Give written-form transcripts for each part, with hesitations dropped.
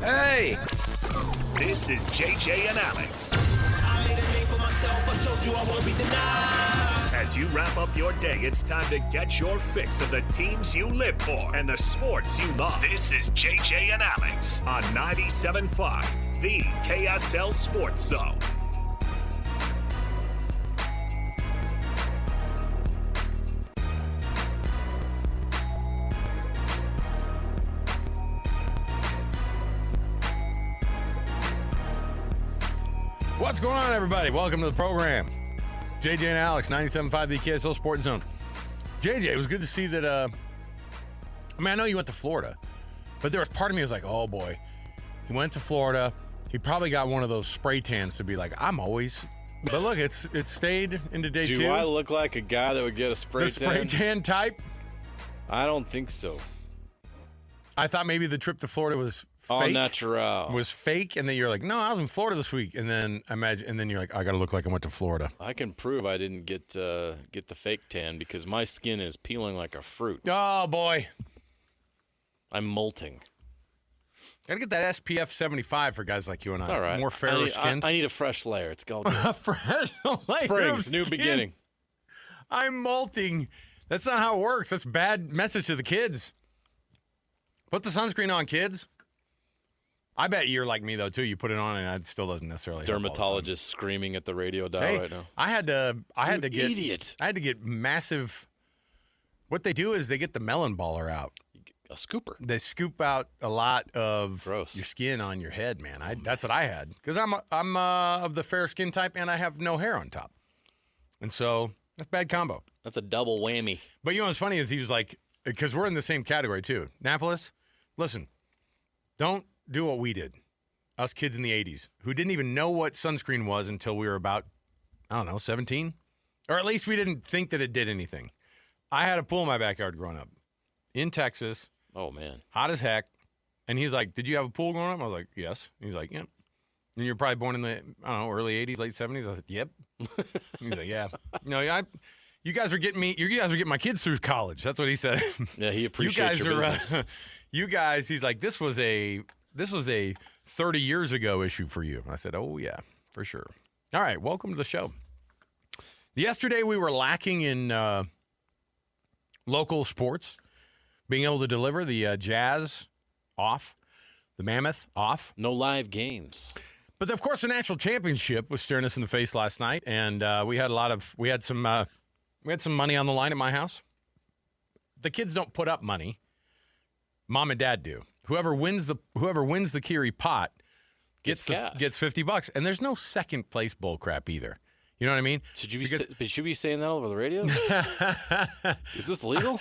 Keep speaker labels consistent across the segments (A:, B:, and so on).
A: Hey!
B: This is JJ and Alex.
C: I made a name for myself. I told you I won't be denied.
B: As you wrap up your day, it's time to get your fix of the teams you live for and the sports you love. This is JJ and Alex on 97.5, the KSL Sports Zone.
A: What's going on, everybody? Welcome to the program. JJ and Alex, 97.5, the KSL Sports Zone. JJ, it was good to see that, I know you went to Florida, but there was part of me that was like, oh boy, he went to Florida. He probably got one of those spray tans to be like, I'm always, but look, it stayed into day two.
D: Do I look like a guy that would get a spray tan?
A: The spray tan type?
D: I don't think so.
A: I thought maybe the trip to Florida was
D: All
A: fake.
D: natural.
A: Was fake, and then you're like, no, I was in Florida this week, and then you're like, I gotta look like I went to Florida.
D: I can prove I didn't get the fake tan because my skin is peeling like a fruit.
A: Oh boy,
D: I'm molting.
A: gotta get that SPF 75 for guys like you and I.
D: It's all right.
A: More fairer skin.
D: I need a fresh layer. It's called
A: Fresh layer
D: Springs,
A: of
D: new
A: skin.
D: beginning.
A: I'm molting. That's not how it works. That's a bad message to the kids. Put the sunscreen on, kids. I bet you're like me, though, too. You put it on, and it still doesn't necessarily help all the time.
D: Dermatologist screaming at the radio dial
A: Hey,
D: right now.
A: I had to get
D: idiot.
A: I had to get massive. What they do is they get the melon baller out.
D: A scooper.
A: They scoop out a lot of
D: Gross.
A: your skin on your head, man. That's what I had because I'm of the fair skin type, and I have no hair on top, and so that's a bad combo.
D: That's a double whammy.
A: But you know what's funny is he was like, because we're in the same category too. Napolis, listen, don't do what we did. Us kids in the 80s who didn't even know what sunscreen was until we were about, 17? Or at least we didn't think that it did anything. I had a pool in my backyard growing up in Texas.
D: Oh, man.
A: Hot as heck. And he's like, did you have a pool growing up? I was like, yes. And he's like, yep. And you're probably born in the, early 80s, late 70s? I said, yep. He's like, yeah. You guys are getting my kids through college. That's what he said.
D: Yeah, he appreciates your business.
A: You guys, he's like, this was a 30 years ago issue for you. And I said, oh, yeah, for sure. All right, welcome to the show. Yesterday, we were lacking in local sports, being able to deliver the Jazz off, the Mammoth off.
D: No live games.
A: But, of course, the National Championship was staring us in the face last night, and we had some money on the line at my house. The kids don't put up money. Mom and Dad do. Whoever wins the Kirry pot gets $50, and there's no second place bull crap either. You know what I mean?
D: Should you be saying that over the radio? Is this legal?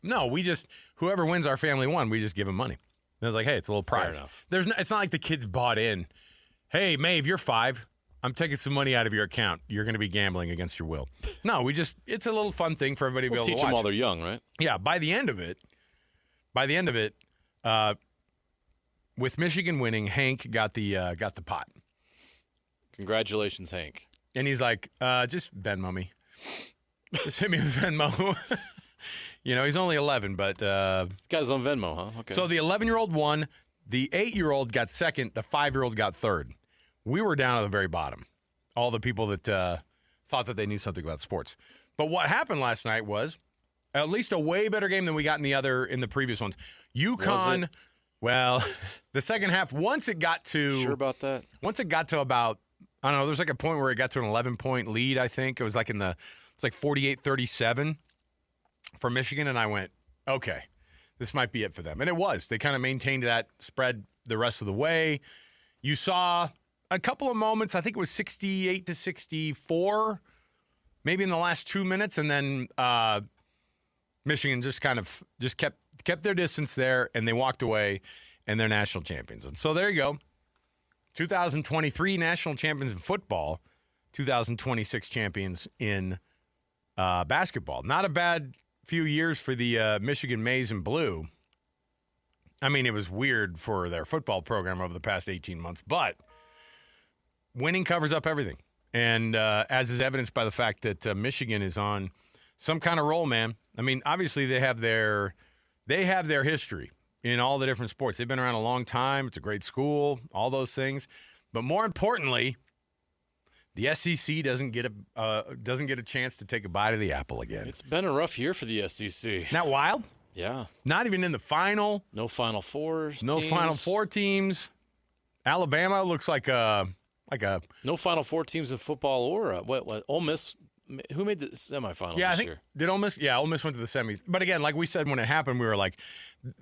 A: No. We just whoever wins our family one, we just give them money. And I was like, hey, it's a little prize.
D: Fair enough.
A: It's not like the kids bought in. Hey, Maeve, you're 5. I'm taking some money out of your account. You're going to be gambling against your will. No, it's a little fun thing for everybody to be able to watch.
D: Teach them while they're young, right?
A: Yeah. By the end of it, with Michigan winning, Hank got the pot.
D: Congratulations, Hank.
A: And he's like, just Venmo me. Just hit me with Venmo. He's only 11, but
D: Got his own Venmo, huh? Okay.
A: So the 11-year-old won, the 8-year-old got second, the 5-year-old got third. We were down at the very bottom. All the people that thought that they knew something about sports. But what happened last night was at least a way better game than we got in the previous ones. UConn, well, the second half, once it got to...
D: Sure about that?
A: Once it got to about, there's like a point where it got to an 11-point lead, I think. It was like it's like 48-37 for Michigan, and I went, okay, this might be it for them. And it was. They kind of maintained that spread the rest of the way. You saw a couple of moments, I think it was 68-64, maybe in the last 2 minutes, and then Michigan just kept their distance there, and they walked away, and they're national champions. And so there you go. 2023 national champions in football, 2026 champions in basketball. Not a bad few years for the Michigan Maize and Blue. I mean, it was weird for their football program over the past 18 months, but winning covers up everything. And as is evidenced by the fact that Michigan is on some kind of roll, man. I mean, obviously they have their history in all the different sports. They've been around a long time. It's a great school, all those things. But more importantly, the SEC doesn't get a chance to take a bite of the apple again.
D: It's been a rough year for the SEC.
A: Isn't that wild?
D: Yeah.
A: Not even in the final.
D: No Final Fours.
A: No
D: teams.
A: Final Four teams. Alabama looks like a
D: No Final Four teams in football or what? Ole Miss. Who made the semifinals
A: I
D: this
A: think
D: year?
A: did Ole Miss? Yeah, Ole Miss went to the semis. But again, like we said when it happened, we were like,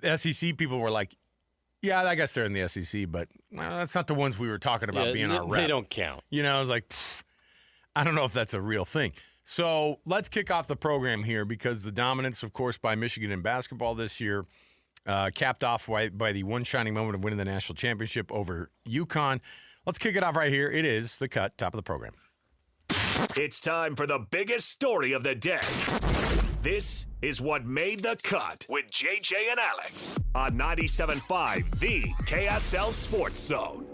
A: SEC people were like, yeah, I guess they're in the SEC, but that's not the ones we were talking about being our rep.
D: They don't count.
A: I was like, I don't know if that's a real thing. So let's kick off the program here because the dominance, of course, by Michigan in basketball this year, capped off by the one shining moment of winning the national championship over UConn. Let's kick it off right here. It is The Cut, top of the program.
B: It's time for the biggest story of the day. This is What Made the Cut with JJ and Alex on 97.5, the KSL Sports Zone.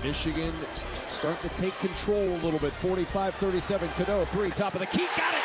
E: Michigan starting to take control a little bit. 45-37, Cadeau, three, top of the key, got it!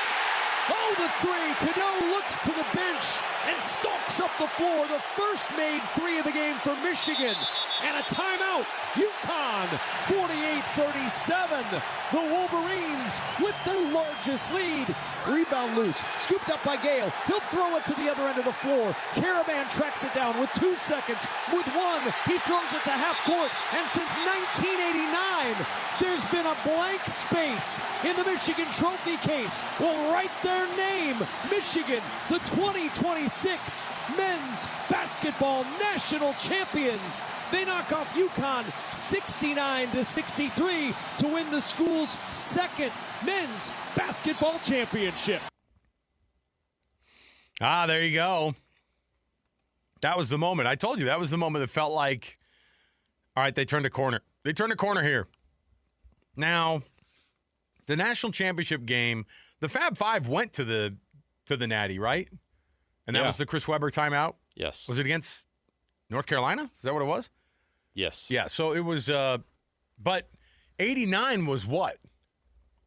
E: Oh, the three, Cadeau looks to the bench and stalks up the floor. The first made three of the game for Michigan. And a timeout, UConn, 48-37. The Wolverines with their largest lead. Rebound loose, scooped up by Gale. He'll throw it to the other end of the floor. Caravan tracks it down with 2 seconds. With one, he throws it to half court. And since 1989, there's been a blank space in the Michigan trophy case. Will write their name, Michigan, the 2026 men's basketball national champions. They knock off UConn 69-63 to win the school's second men's basketball championship.
A: There you go. That was the moment. I told you that was the moment that felt like, all right, they turned a corner. They turned a corner here. Now, the national championship game, the Fab Five went to the Natty, right? And that was the Chris Webber timeout?
D: Yes.
A: Was it against North Carolina? Is that what it was?
D: Yes.
A: Yeah, so it was, but 89 was what?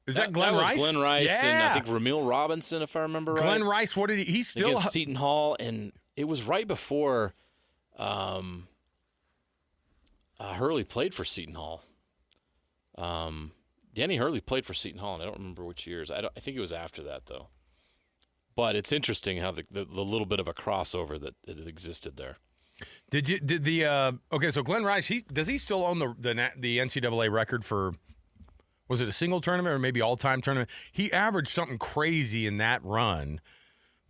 A: Is that Glenn Rice?
D: That was Glenn Rice
A: yeah.
D: and I think Ramil Robinson, if I remember right.
A: Glenn Rice, what did he still
D: against Seton Hall, and it was right before Hurley played for Seton Hall. Danny Hurley played for Seton Hall, and I don't remember which years. I think it was after that, though. But it's interesting how the little bit of a crossover that existed there.
A: Okay, so Glenn Rice, does he still own the NCAA record for, was it a single tournament or maybe all-time tournament? He averaged something crazy in that run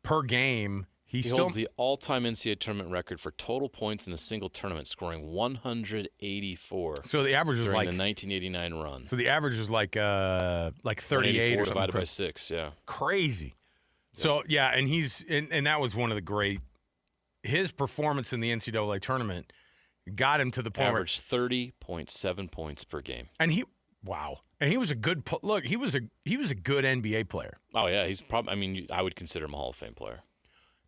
A: per game. He
D: holds the all-time NCAA tournament record for total points in a single tournament, scoring 184.
A: So the average was
D: during the 1989 run.
A: So the average was like 38 or something.
D: Divided by 6, yeah.
A: Crazy. So yeah, and and that was one of the great. His performance in the NCAA tournament got him to the point
D: averaged 30.7 points per game.
A: And he was a good look. He was a good NBA player.
D: Oh yeah, he's probably. I mean, I would consider him a Hall of Fame player.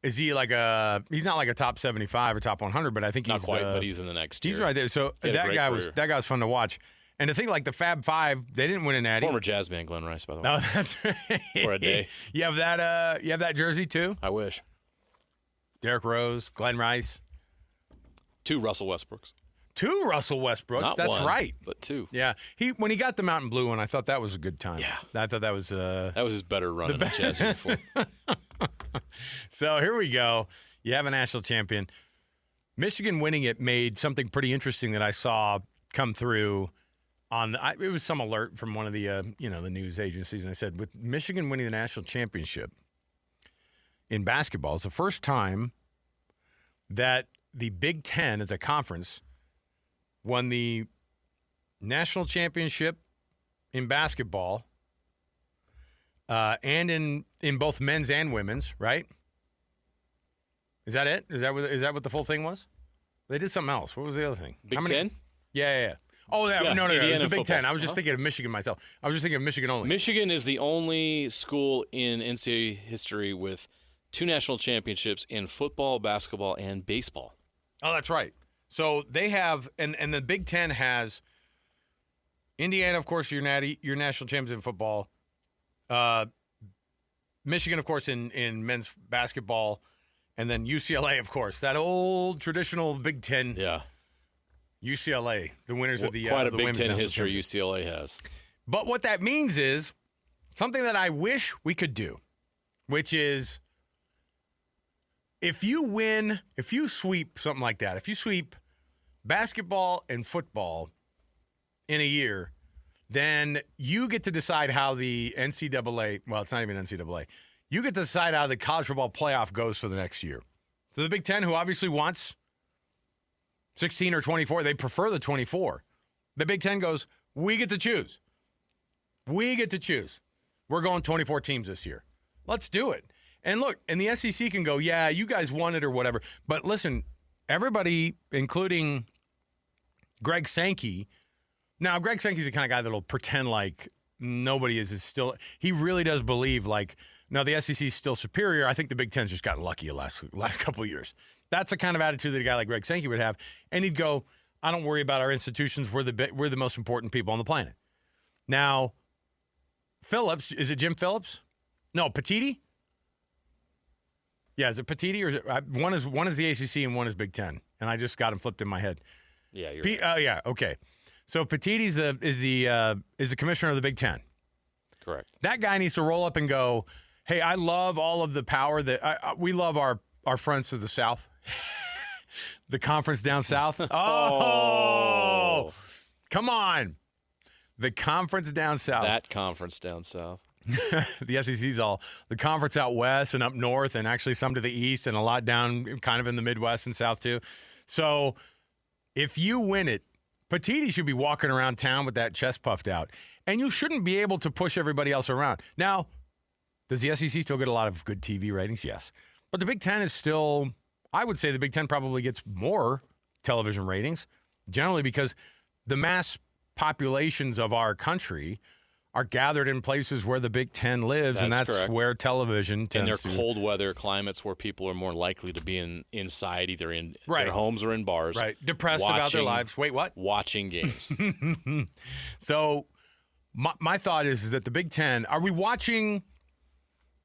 A: Is he he's not like a top 75 or top 100, but I think
D: not quite. But he's in the next tier.
A: He's right there. So that guy was fun to watch. And the thing, like the Fab Five, they didn't win a natty.
D: Former jazz man Glenn Rice, by the way.
A: No, that's right.
D: For a day.
A: You have that jersey too?
D: I wish.
A: Derrick Rose, Glenn Rice.
D: 2 Russell Westbrooks.
A: 2 Russell Westbrooks.
D: Not
A: that's
D: one,
A: right.
D: But 2.
A: Yeah. When he got the Mountain Blue one, I thought that was a good time.
D: Yeah.
A: I thought that was
D: his better run in a jazz uniform.
A: So here we go. You have a national champion. Michigan winning it made something pretty interesting that I saw come through it was some alert from one of the the news agencies, and they said with Michigan winning the national championship in basketball, it's the first time that the Big Ten as a conference won the national championship in basketball and in both men's and women's, right? Is that it? Is that what the full thing was? They did something else. What was the other thing?
D: Big Ten?
A: Yeah. Oh, no. It's the Big
D: football.
A: Ten. I was just thinking of Michigan myself. I was just thinking of Michigan only.
D: Michigan is the only school in NCAA history with 2 national championships in football, basketball, and baseball.
A: Oh, that's right. So they have, and the Big Ten has Indiana, of course, your national champions in football. Michigan, of course, in men's basketball, and then UCLA, of course, that old traditional Big Ten.
D: Yeah.
A: UCLA, the winners of the
D: quite a
A: the
D: Big
A: women's
D: Ten
A: national
D: history
A: championship.
D: UCLA has.
A: But what that means is something that I wish we could do, which is if you sweep something like that, if you sweep basketball and football in a year, then you get to decide how the NCAA, well, it's not even NCAA, you get to decide how the college football playoff goes for the next year. So the Big Ten, who obviously wants 16 or 24, they prefer the 24. The Big Ten goes, we get to choose. We get to choose. We're going 24 teams this year. Let's do it. And look, and the SEC can go, yeah, you guys won it or whatever. But listen, everybody, including Greg Sankey. Now, Greg Sankey's the kind of guy that'll pretend like nobody is still. He really does believe like, no, the SEC is still superior. I think the Big Ten's just gotten lucky the last couple of years. That's the kind of attitude that a guy like Greg Sankey would have. And he'd go, I don't worry about our institutions. We're the most important people on the planet. Now, Phillips, is it Jim Phillips? No, Petiti? Yeah, is it Petiti or is it one is the ACC and one is Big Ten, and I just got him flipped in my head.
D: Yeah, you're right.
A: Oh yeah, okay. So Petiti's is the commissioner of the Big Ten.
D: Correct.
A: That guy needs to roll up and go, hey, I love all of the power that we love our friends to the south, the conference down south. Oh, come on, the conference down south.
D: That conference down south.
A: The SEC's all the conference out west and up north, and actually some to the east, and a lot down kind of in the Midwest and South too. So if you win it, Petiti should be walking around town with that chest puffed out, and you shouldn't be able to push everybody else around. Now, does the SEC still get a lot of good TV ratings? Yes. But the Big Ten is still, I would say the Big Ten probably gets more television ratings, generally because the mass populations of our country are gathered in places where the Big Ten lives, and that's
D: correct.
A: Where television tends
D: and they're cold weather climates where people are more likely to be inside, either in
A: Right.
D: their homes or in bars.
A: Right. Depressed about their lives. Wait, what?
D: Watching games.
A: So my thought is that the Big Ten, are we watching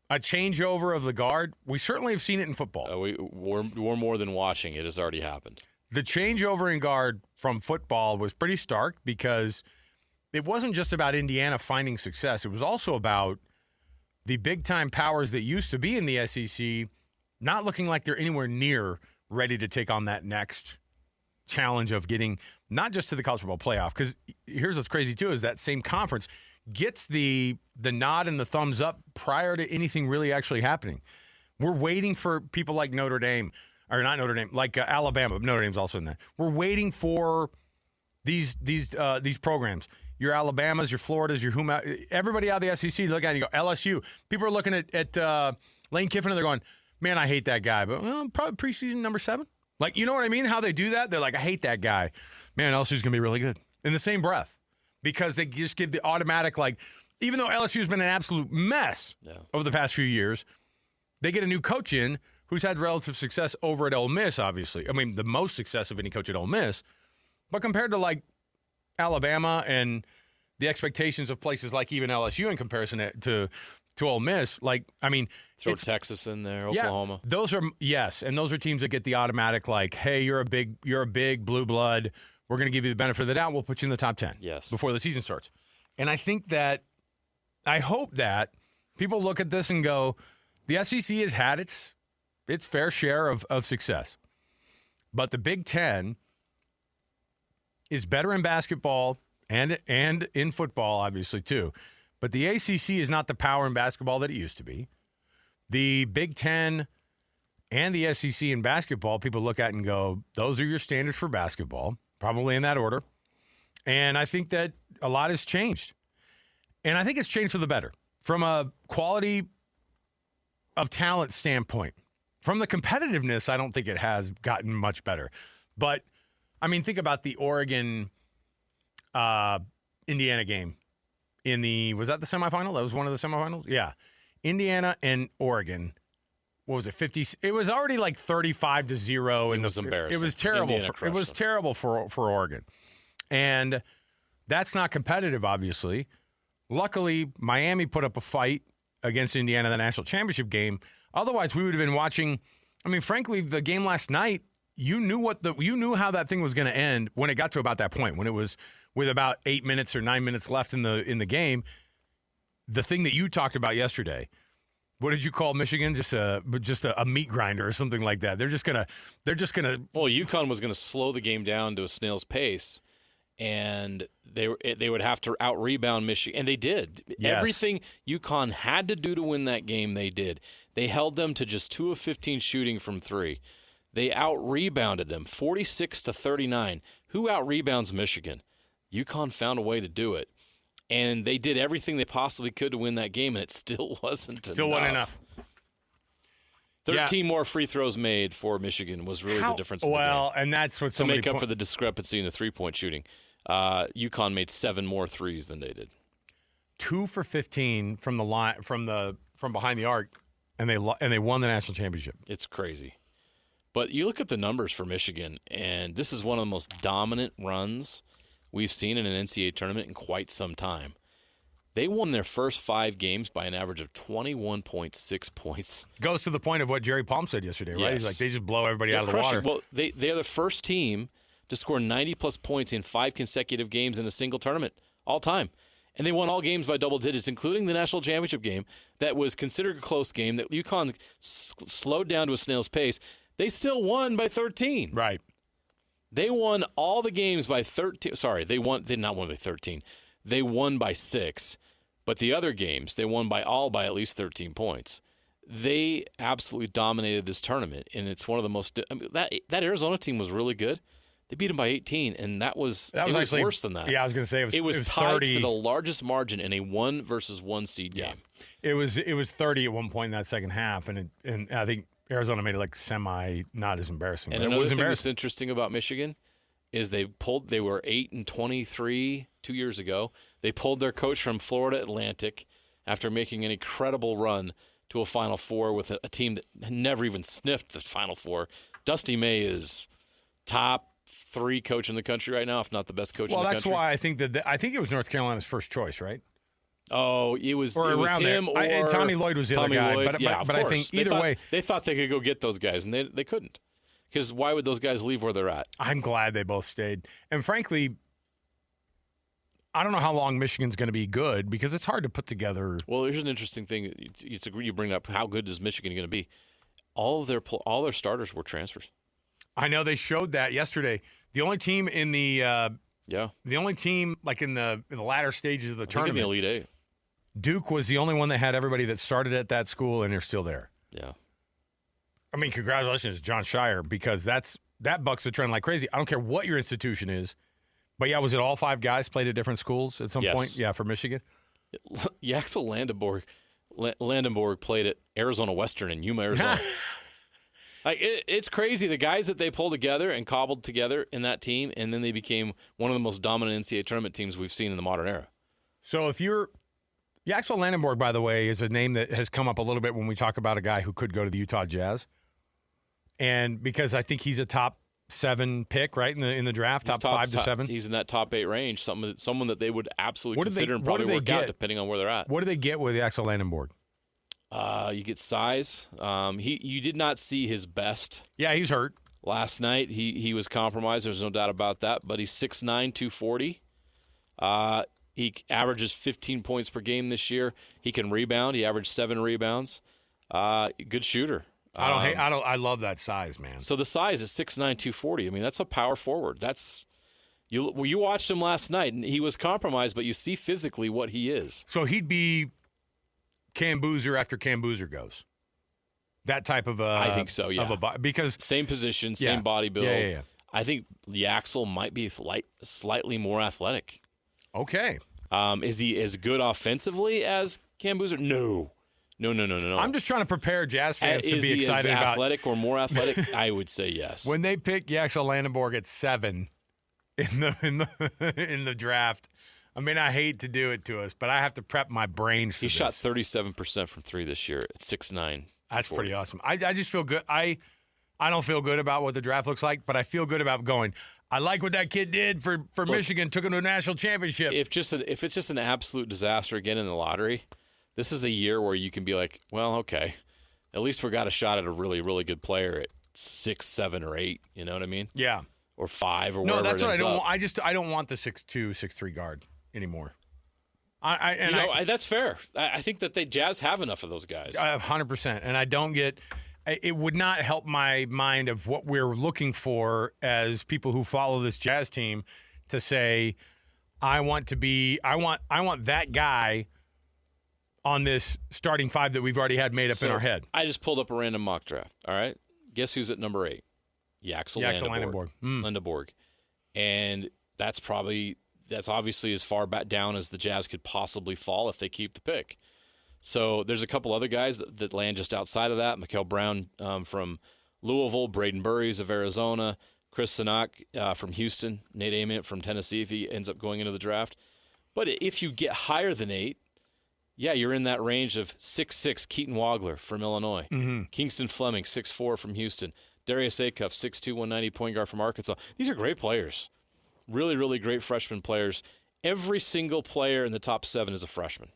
A: a changeover of the guard? We certainly have seen it in football.
D: We're more than watching. It has already happened.
A: The changeover in guard from football was pretty stark because it wasn't just about Indiana finding success. It was also about the big-time powers that used to be in the SEC not looking like they're anywhere near ready to take on that next challenge of getting not just to the college football playoff. Because here's what's crazy, too, is that same conference gets the nod and the thumbs up prior to anything really actually happening. We're waiting for people like Notre Dame, or not Notre Dame, like Alabama. Notre Dame's also in that. We're waiting for these programs. Your Alabamas, your Floridas, your everybody out of the SEC, look at it and you go, LSU. People are looking at Lane Kiffin and they're going, man, I hate that guy. But probably preseason number 7. Like, you know what I mean? How they do that? They're like, I hate that guy. Man, LSU's going to be really good. In the same breath. Because they just give the automatic, like, even though LSU's been an absolute mess over the past few years, they get a new coach in who's had relative success over at Ole Miss, obviously. I mean, the most success of any coach at Ole Miss. But compared to, like, Alabama and the expectations of places like even LSU in comparison to Ole Miss, like, I mean,
D: throw Texas in there, Oklahoma.
A: Yeah, those are teams that get the automatic, like, hey, you're a big blue blood. We're going to give you the benefit of the doubt. We'll put you in the top 10 before the season starts. And I hope that people look at this and go, the SEC has had its fair share of success, but the Big Ten is better in basketball and in football, obviously, too. But the ACC is not the power in basketball that it used to be. The Big Ten and the SEC in basketball, people look at and go, those are your standards for basketball, probably in that order. And I think that a lot has changed. And I think it's changed for the better from a quality of talent standpoint. From the competitiveness, I don't think it has gotten much better. But I mean, think about the Oregon Indiana game was that the semifinal? That was one of the semifinals? Yeah. Indiana and Oregon. What was it? 50? It was already like 35-0.
D: It was embarrassing.
A: It was terrible. It was terrible for Oregon. And that's not competitive, obviously. Luckily, Miami put up a fight against Indiana, the national championship game. Otherwise, we would have been watching. I mean, frankly, the game last night, you knew how that thing was going to end when it got to about that point, when it was with about 8 minutes or 9 minutes left in the game. The thing that you talked about yesterday, what did you call Michigan? Just a meat grinder or something like that. They're just gonna.
D: Well, UConn was going to slow the game down to a snail's pace, and they would have to out-rebound Michigan, and they did.
A: Yes.
D: Everything UConn had to do to win that game, they did. They held them to just 2 of 15 shooting from 3. They out-rebounded them 46-39. Who out-rebounds Michigan? UConn found a way to do it. And they did everything they possibly could to win that game, and it still wasn't enough. 13 more free throws made for Michigan was really the difference in the game.
A: And that's what
D: to make up for the discrepancy in the three-point shooning. UConn made 7 more threes than they did.
A: 2 for 15 from the line from behind the arc, and they won the national championship.
D: It's crazy. But you look at the numbers for Michigan, and this is one of the most dominant runs we've seen in an NCAA tournament in quite some time. They won their first 5 games by an average of 21.6 points.
A: Goes to the point of what Jerry Palm said yesterday, right?
D: Yes.
A: He's like, they just blow everybody out of the water.
D: Well, they're the first team to score 90-plus points in 5 consecutive games in a single tournament, all time. And they won all games by double digits, including the national championship game that was considered a close game that UConn slowed down to a snail's pace. They still won by 13.
A: Right.
D: They won all the games by 13. Sorry, they did not win by 13. They won by 6. But the other games, they won by at least 13 points. They absolutely dominated this tournament, and it's one of the most. I mean, that Arizona team was really good. They beat them by 18, and it was actually worse than that.
A: Yeah, I was going to say
D: it was tied
A: 30.
D: for the largest margin in a 1 versus 1 seed game.
A: It was 30 at one point in that second half, and I think Arizona made it like not as embarrassing.
D: And another thing that's interesting about Michigan is they were 8-23 2 years ago. They pulled their coach from Florida Atlantic after making an incredible run to a Final Four with a team that never even sniffed the Final Four. Dusty May is top 3 coach in the country right now, if not the best coach in the country.
A: Well, that's why I think it was North Carolina's first choice, right?
D: Oh, it was him or
A: Tommy Lloyd was the other guy.
D: Lloyd.
A: But I think either way.
D: They thought they could go get those guys, and they couldn't. Because why would those guys leave where they're at?
A: I'm glad they both stayed. And frankly, I don't know how long Michigan's going to be good because it's hard to put together.
D: Well, here's an interesting thing. You bring up how good is Michigan going to be? All their starters were transfers.
A: I know they showed that yesterday. The only team in the only team like in the latter stages of the tournament,
D: in the Elite Eight,
A: Duke was the only one that had everybody that started at that school, and they're still there.
D: Yeah.
A: I mean, congratulations, John Shire, because that bucks the trend like crazy. I don't care what your institution is, but yeah, was it all 5 guys played at different schools at some point? Yeah, for Michigan.
D: Yaxel Landenborg played at Arizona Western and Yuma, Arizona. It's crazy. The guys that they pulled together and cobbled together in that team, and then they became one of the most dominant NCAA tournament teams we've seen in the modern era.
A: So if you're Yaxel Landenborg, by the way, is a name that has come up a little bit when we talk about a guy who could go to the Utah Jazz. And because I think he's a top 7 pick, right, in the draft, top 5 to 7.
D: He's in that top 8 range, someone that they would absolutely consider and probably work out depending on where they're at.
A: What do they get with Yaxel Landenborg?
D: You get size. You did not see his best.
A: Yeah, he's hurt.
D: Last night, he was compromised. There's no doubt about that. But he's 6'9", 240. He averages 15 points per game this year. He can rebound. He averaged 7 rebounds. Good shooter.
A: I love that size, man.
D: So the size is 6'9", 240. I mean, that's a power forward. You watched him last night, and he was compromised, but you see physically what he is.
A: So he'd be Cam Boozer after Cam Boozer goes. That type of
D: I think so, yeah.
A: Because
D: same position, same body build.
A: Yeah.
D: I think Yaxel might be slightly more athletic.
A: Okay.
D: Is he as good offensively as Cam Boozer? No.
A: I'm just trying to prepare Jazz fans to be excited
D: about. Is he athletic
A: about
D: or more athletic? I would say yes.
A: When they pick Yaxel Landenborg at 7 in the draft, I mean, I hate to do it to us, but I have to prep my brains for this.
D: He shot 37% from 3 this year at 6'9".
A: That's pretty awesome. I just feel good. I don't feel good about what the draft looks like, but I feel good about going. I like what that kid did for Michigan, took him to a national championship.
D: If it's just an absolute disaster again in the lottery, This is a year where you can be like, well, okay, at least we got a shot at a really, really good player at 6, 7, or 8. You know what I mean?
A: Yeah.
D: Or 5 or
A: No,
D: wherever
A: that's
D: it
A: what I
D: ends
A: don't
D: up.
A: want. I don't want the 6'2", 6'3" guard anymore.
D: That's fair. I think that the Jazz have enough of those guys.
A: 100%. And I don't get – it would not help my mind of what we're looking for as people who follow this Jazz team to say, I want that guy on this starting 5 that we've already had made up in our head.
D: I just pulled up a random mock draft, all right? Guess who's at number 8? Yaxel Lendeborg. And that's obviously as far back down as the Jazz could possibly fall if they keep the pick. So there's a couple other guys that land just outside of that. Mikael Brown from Louisville, Braden Burries of Arizona, Chris Sinak from Houston, Nate Ament from Tennessee if he ends up going into the draft. But if you get higher than 8, yeah, you're in that range of 6'6", Keaton Wagler from Illinois, Kingston Fleming, 6'4", from Houston, Darius Acuff, 6'2", 190, point guard from Arkansas. These are great players. Really, really great freshman players. Every single player in the top 7 is a freshman.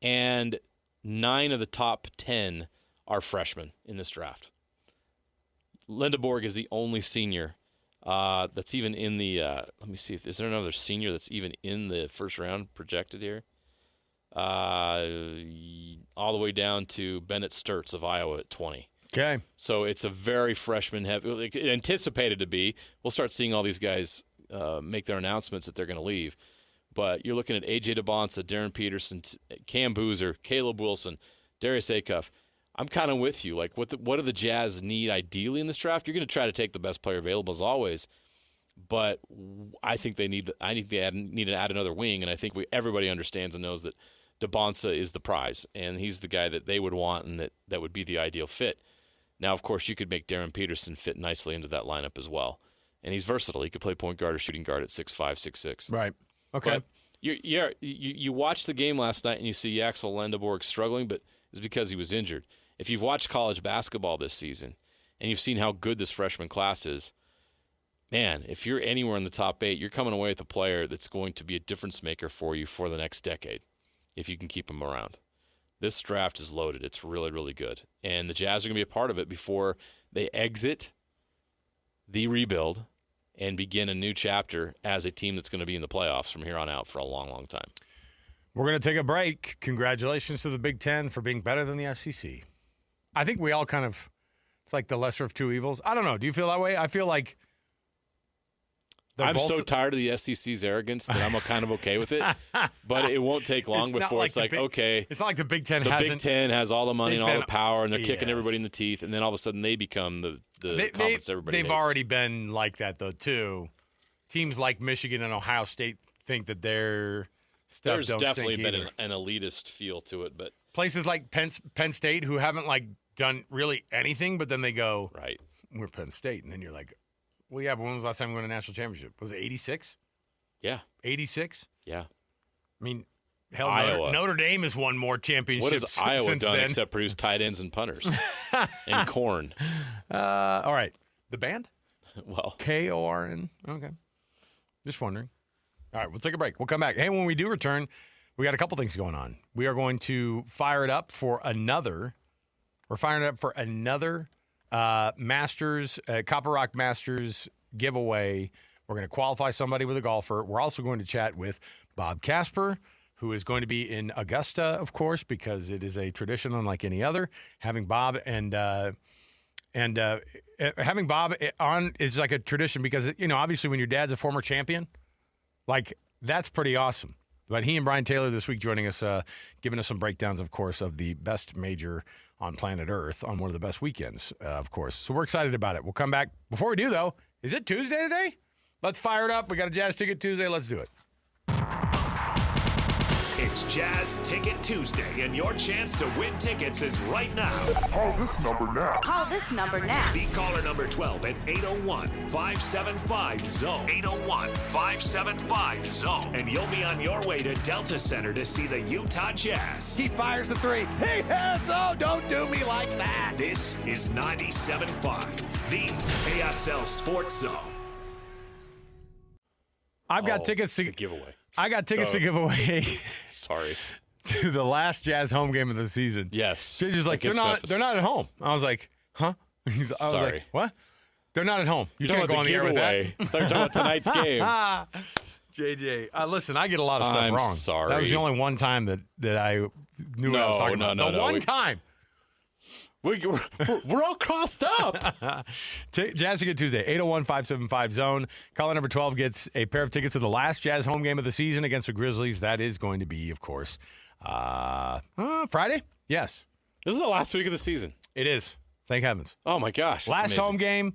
D: And 9 of the top 10 are freshmen in this draft. Lendeborg is the only senior that's even in the let me see, is there another senior that's even in the first round projected here? All the way down to Bennett Sturtz of Iowa at 20.
A: Okay.
D: So it's a very freshman heavy. It anticipated to be. We'll start seeing all these guys make their announcements that they're going to leave. But you're looking at A.J. DeBonsa, Darren Peterson, Cam Boozer, Caleb Wilson, Darius Acuff. I'm kind of with you. Like, what do the Jazz need ideally in this draft? You're going to try to take the best player available as always. But I think they need to add another wing, and I think everybody understands and knows that DeBonsa is the prize, and he's the guy that they would want and that would be the ideal fit. Now, of course, you could make Darren Peterson fit nicely into that lineup as well. And he's versatile. He could play point guard or shooting guard at 6'5", 6'6".
A: Right. Okay.
D: But you watched the game last night and you see Yaxel Lendeborg struggling, but it's because he was injured. If you've watched college basketball this season and you've seen how good this freshman class is, man, if you're anywhere in the top 8, you're coming away with a player that's going to be a difference maker for you for the next decade if you can keep him around. This draft is loaded. It's really, really good. And the Jazz are going to be a part of it before they exit the rebuild and begin a new chapter as a team that's going to be in the playoffs from here on out for a long, long time.
A: We're going to take a break. Congratulations to the Big Ten for being better than the SEC. I think we all kind of, it's like the lesser of two evils. I don't know. Do you feel that way? I feel like
D: I'm so tired of the SEC's arrogance that I'm kind of okay with it. But it won't take long before it's like, okay.
A: It's not like the Big Ten
D: Big Ten has all the money and all the power, and they're kicking everybody in the teeth, and then all of a sudden they become the conference everybody hates.
A: They've already been like that, though, too. Teams like Michigan and Ohio State think that their stuff
D: There's
A: don't
D: definitely
A: stink
D: been
A: either.
D: an elitist feel to it, but
A: Places like Penn State, who haven't done really anything, but then they go,
D: right,
A: we're Penn State, and then you're like, well, yeah, but when was the last time we won a national championship? Was it 86?
D: Yeah.
A: 86?
D: Yeah.
A: I mean, hell,
D: Iowa.
A: Notre Dame has won more championships.
D: What has Iowa
A: since
D: done
A: then.
D: except produce tight ends and punters and corn?
A: All right. The band?
D: Well,
A: KORN. Okay. Just wondering. All right, we'll take a break. We'll come back. Hey, when we do return, we got a couple things going on. We are going to fire it up for another. We're firing it up for another Masters, Copper Rock Masters giveaway. We're going to qualify somebody with a golfer. We're also going to chat with Bob Casper, who is going to be in Augusta, of course, because it is a tradition unlike any other. Having Bob and having Bob on is like a tradition because, obviously when your dad's a former champion, that's pretty awesome. But he and Brian Taylor this week joining us, giving us some breakdowns, of course, of the best major on planet Earth on one of the best weekends, of course. So we're excited about it. We'll come back. Before we do, though, is it Tuesday today? Let's fire it up. We got a Jazz Ticket Tuesday. Let's do it.
B: It's Jazz Ticket Tuesday, and your chance to win tickets is right now.
F: Call this number now.
G: Call this number now.
B: Be caller number 12 at 801-575-ZONE. 801-575-ZONE. And you'll be on your way to Delta Center to see the Utah Jazz.
E: He fires the three. He hits. Oh, don't do me like that.
B: This is 97.5, the KSL Sports Zone.
A: I've got tickets to
D: giveaway.
A: I got tickets to give away.
D: Sorry.
A: to the last Jazz home game of the season.
D: Yes.
A: JJ's like, they're not at home. I was like, huh? I was
D: Sorry.
A: like, what? They're not at home. You
D: You're
A: can't go on the air with that.
D: They're talking about tonight's game.
A: JJ, listen, I get a lot of stuff
D: I'm
A: wrong.
D: sorry.
A: That was the only one time that I knew what I was talking about. The one time.
D: We're all crossed up.
A: Jazz Ticket Tuesday, 801-575-ZONE. Caller number 12 gets a pair of tickets to the last Jazz home game of the season against the Grizzlies. That is going to be, of course, Friday? Yes.
D: This is the last week of the season.
A: It is. Thank heavens.
D: Oh, my gosh.
A: Last home game.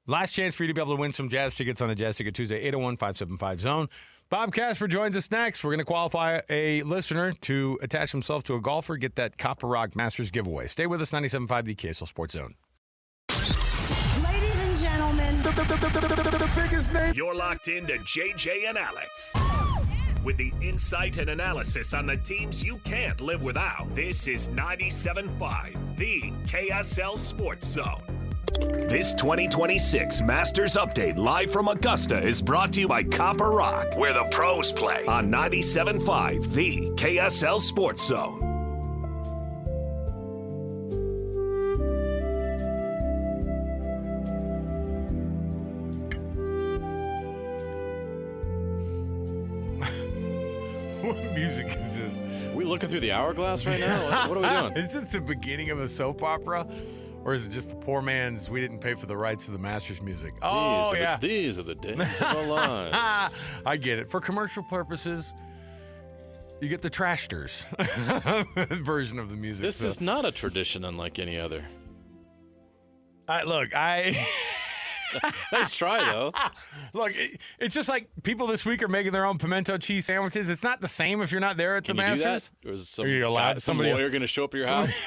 A: Last chance for you to be able to win some Jazz tickets on a Jazz Ticket Tuesday, 801-575-ZONE. Bob Casper joins us next. We're going to qualify a listener to attach himself to a golfer, get that Copper Rock Masters giveaway. Stay with us, 97.5, the KSL Sports Zone.
F: Ladies and gentlemen,
E: The biggest name.
B: You're locked into JJ and Alex. With the insight and analysis on the teams you can't live without. This is 97.5, the KSL Sports Zone. This 2026 Masters Update live from Augusta is brought to you by Copper Rock, where the pros play on 97.5, the KSL Sports Zone.
A: What music is this?
D: Are we looking through the hourglass right now? What are we doing?
A: Is this the beginning of a soap opera? Or is it just the poor man's, we didn't pay for the rights to the Masters music? Oh, yeah.
D: These are the days of our lives.
A: I get it. For commercial purposes, you get the Trashters version of the music.
D: This is not a tradition unlike any other.
A: Look,
D: Nice try, though.
A: Look, it's just like people this week are making their own pimento cheese sandwiches. It's not the same if you're not there at
D: Can
A: the
D: you
A: Masters.
D: do that? Or is
A: Are you allowed-
D: some
A: somebody-
D: lawyer going to show up at your house?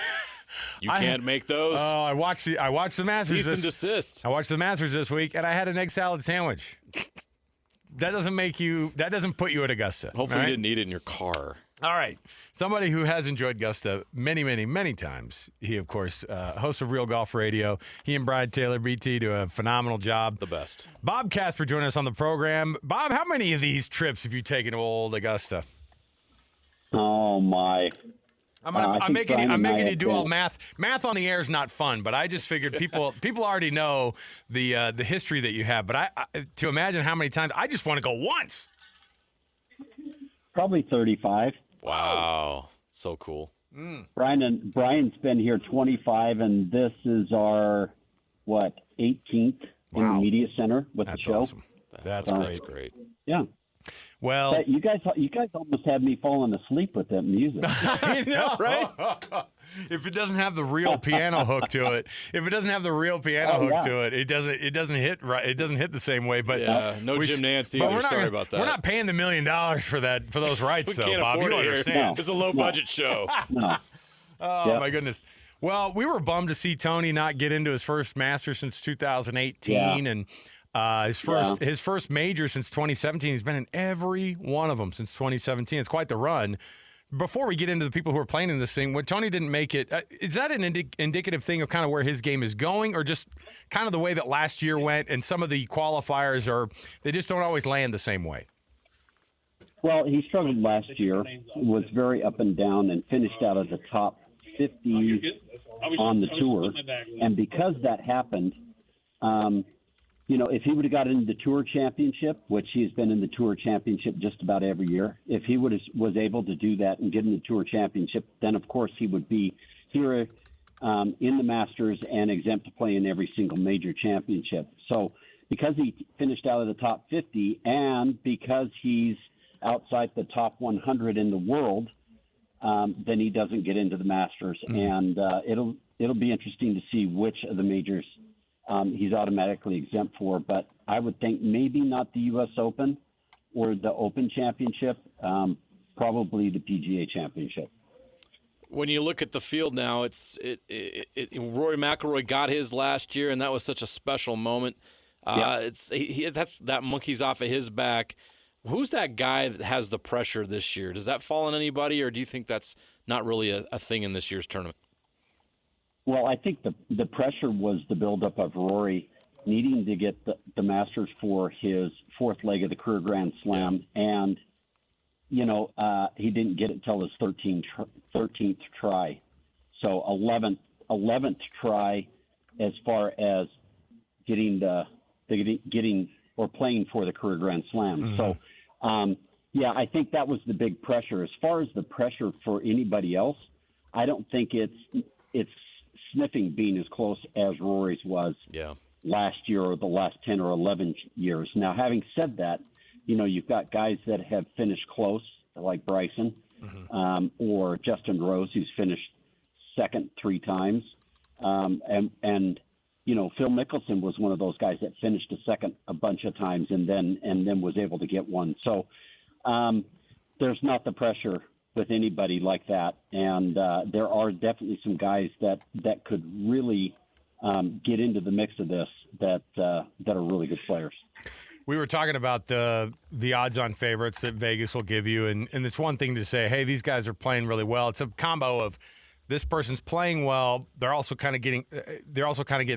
D: You can't make those.
A: Oh, I watched the Masters.
D: Cease and desist.
A: I watched the Masters this week, and I had an egg salad sandwich. That doesn't put you at Augusta.
D: Hopefully
A: right?
D: you didn't eat it in your car.
A: All right. Somebody who has enjoyed Augusta many, many, many times. He, of course, host of Real Golf Radio. He and Brian Taylor, BT, do a phenomenal job.
D: The best.
A: Bob Casper joining us on the program. Bob, how many of these trips have you taken to old Augusta?
G: Oh, my.
A: I'm making you do all math. Math on the air is not fun, but I just figured people already know the history that you have. But I to imagine how many times, I just want to go once.
G: Probably 35.
D: Wow. So cool.
G: Brian's been here 25, and this is our, 18th in the media center with
A: That's
G: the show.
A: awesome.
D: That's great.
G: Yeah.
A: Well,
G: But you guys almost had me falling asleep with that music.
A: I know, right? If it doesn't have the real piano hook to it, it doesn't hit right. It doesn't hit the same way. But
D: no Jim Nance
A: but
D: either. Sorry about that.
A: We're not paying the $1 million for those rights,
D: We
A: though,
D: can't
A: Bob.
D: afford
A: You
D: it here.
A: understand?
D: It's a low budget show.
G: No.
A: Oh my goodness. Well, we were bummed to see Tony not get into his first Masters since 2018, and his first major since 2017. He's been in every one of them since 2017. It's quite the run. Before we get into the people who are playing in this thing, when Tony didn't make it, is that an indicative thing of kind of where his game is going, or just kind of the way that last year went and some of the qualifiers they just don't always land the same way?
G: Well, he struggled last year, was very up and down, and finished out of the top 50 on the tour. And because that happened, if he would have got into the Tour Championship, which he's been in the Tour Championship just about every year, if he was able to do that and get in the Tour Championship, then, of course, he would be here in the Masters and exempt to play in every single major championship. So because he finished out of the top 50 and because he's outside the top 100 in the world, then he doesn't get into the Masters. And it'll be interesting to see which of the majors he's automatically exempt for, but I would think maybe not the U.S. Open or the Open Championship, probably the PGA Championship.
D: When you look at the field now, Rory McIlroy got his last year, and that was such a special moment. That monkey's off of his back. Who's that guy that has the pressure this year? Does that fall on anybody, or do you think that's not really a thing in this year's tournament?
G: Well, I think the pressure was the buildup of Rory needing to get the Masters for his fourth leg of the career Grand Slam, and he didn't get it till his 13th try. So 11th try as far as getting or playing for the career Grand Slam.
A: Mm-hmm.
G: So, I think that was the big pressure. As far as the pressure for anybody else, I don't think it's sniffing being as close as Rory's was last year or the last 10 or 11 years. Now, having said that, you've got guys that have finished close, like Bryson, or Justin Rose, who's finished second 3 times. And Phil Mickelson was one of those guys that finished a second a bunch of times and then was able to get one. So there's not the pressure with anybody like that. And there are definitely some guys that could really get into the mix of this that are really good players.
A: We were talking about the odds-on favorites that Vegas will give you, and it's one thing to say, hey, these guys are playing really well. It's a combo of this person's playing well. They're also kind of getting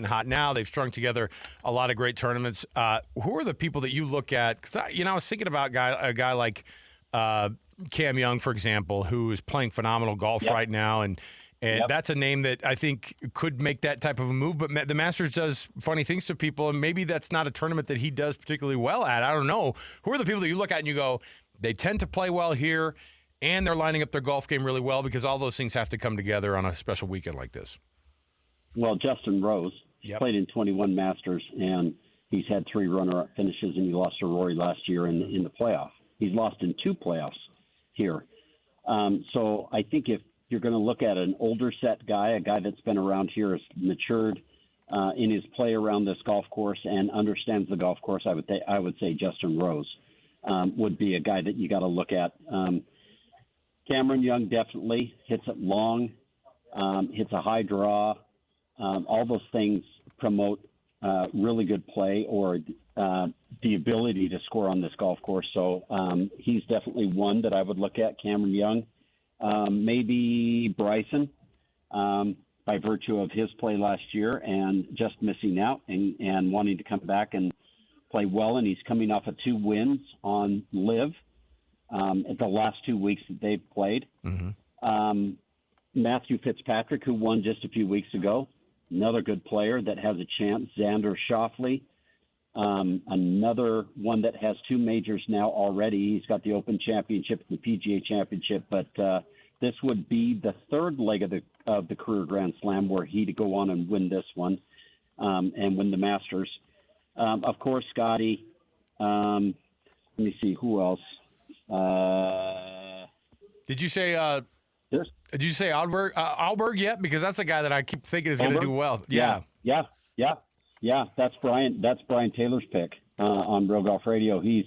A: hot now. They've strung together a lot of great tournaments. Who are the people that you look at? Because I was thinking about a guy like Cam Young, for example, who is playing phenomenal golf right now, and that's a name that I think could make that type of a move. But the Masters does funny things to people, and maybe that's not a tournament that he does particularly well at. I don't know. Who are the people that you look at and you go, they tend to play well here, and they're lining up their golf game really well, because all those things have to come together on a special weekend like this?
G: Well, Justin Rose played in 21 Masters, and he's had 3 runner-up finishes, and he lost to Rory last year in the playoff. He's lost in 2 playoffs here. So I think if you're going to look at an older set guy, a guy that's been around here, has matured in his play around this golf course and understands the golf course, I would say Justin Rose would be a guy that you got to look at. Cameron Young definitely hits it long, hits a high draw. All those things promote really good play or the ability to score on this golf course. So he's definitely one that I would look at, Cameron Young. Maybe Bryson, by virtue of his play last year and just missing out and wanting to come back and play well. And he's coming off of 2 wins on LIV at the last 2 weeks that they've played. Mm-hmm. Matthew Fitzpatrick, who won just a few weeks ago, another good player that has a chance. Xander Schauffele, another one that has 2 majors now already. He's got the Open Championship and the PGA Championship, but this would be the 3rd leg of the career Grand Slam where he'd go on and win this one and win the Masters. Of course, Scotty. Let me see who else.
A: Did you say Alberg yet? Because that's a guy that I keep thinking is going to do well. Yeah. That's Brian Taylor's pick on Real Golf Radio. He's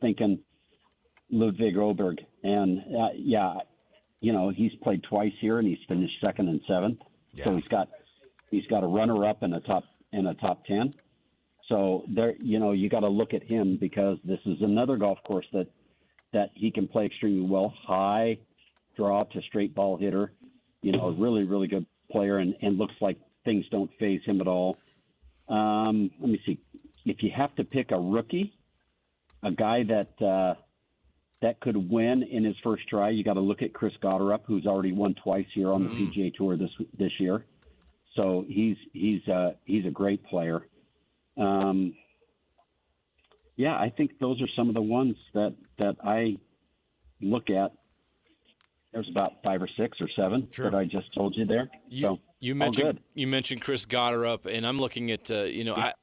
A: thinking Ludwig Oberg, and he's played twice here and he's finished 2nd and 7th. Yeah. So he's got a runner up and a top 10. So there, you got to look at him because this is another golf course that he can play extremely well. High draw to straight ball hitter, a really, really good player, and looks like things don't faze him at all. Let me see. If you have to pick a rookie, a guy that could win in his first try, you got to look at Chris Gotterup, who's already won twice here on the PGA Tour this year. So he's a great player. I think those are some of the ones that I look at. There's about 5 or 6 or 7 that I just told you there.
D: You mentioned Chris Gotterup, and I'm looking at I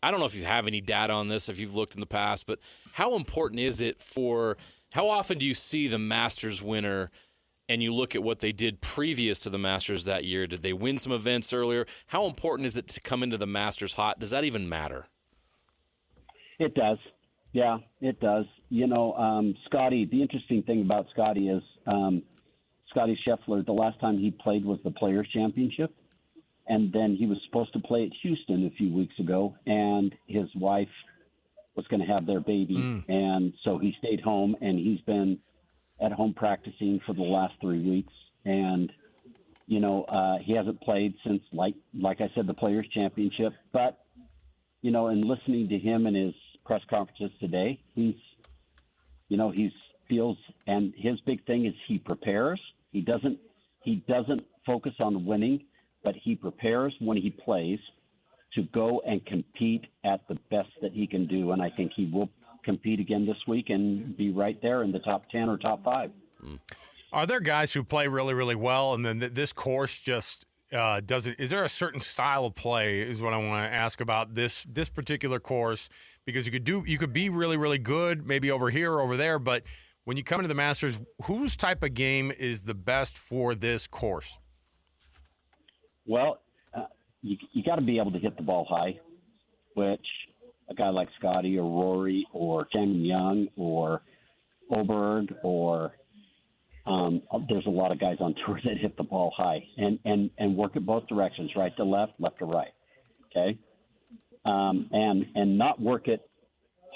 D: don't know if you have any data on this, if you've looked in the past, but how important is it how often do you see the Masters winner and you look at what they did previous to the Masters that year? Did they win some events earlier? How important is it to come into the Masters hot? Does that even matter?
G: It does. Yeah, it does. Scotty, the interesting thing about Scotty is Scotty Scheffler, the last time he played was the Players' Championship, and then he was supposed to play at Houston a few weeks ago, and his wife was going to have their baby, and so he stayed home, and he's been at home practicing for the last 3 weeks, and he hasn't played since, like I said, the Players' Championship, but in listening to him in his press conferences today, he's feels, and his big thing is he prepares. He doesn't focus on winning, but he prepares when he plays to go and compete at the best that he can do. And I think he will compete again this week and be right there in the top 10 or top 5.
A: Are there guys who play really, really well, and then this course just doesn't? Is there a certain style of play? Is what I want to ask about this particular course, because you could be really, really good, maybe over here or over there, but when you come into the Masters, whose type of game is the best for this course?
G: Well, you got to be able to hit the ball high, which a guy like Scotty or Rory or Cameron Young or Oberg or there's a lot of guys on tour that hit the ball high and work it both directions, right to left, left to right. Okay, and not work it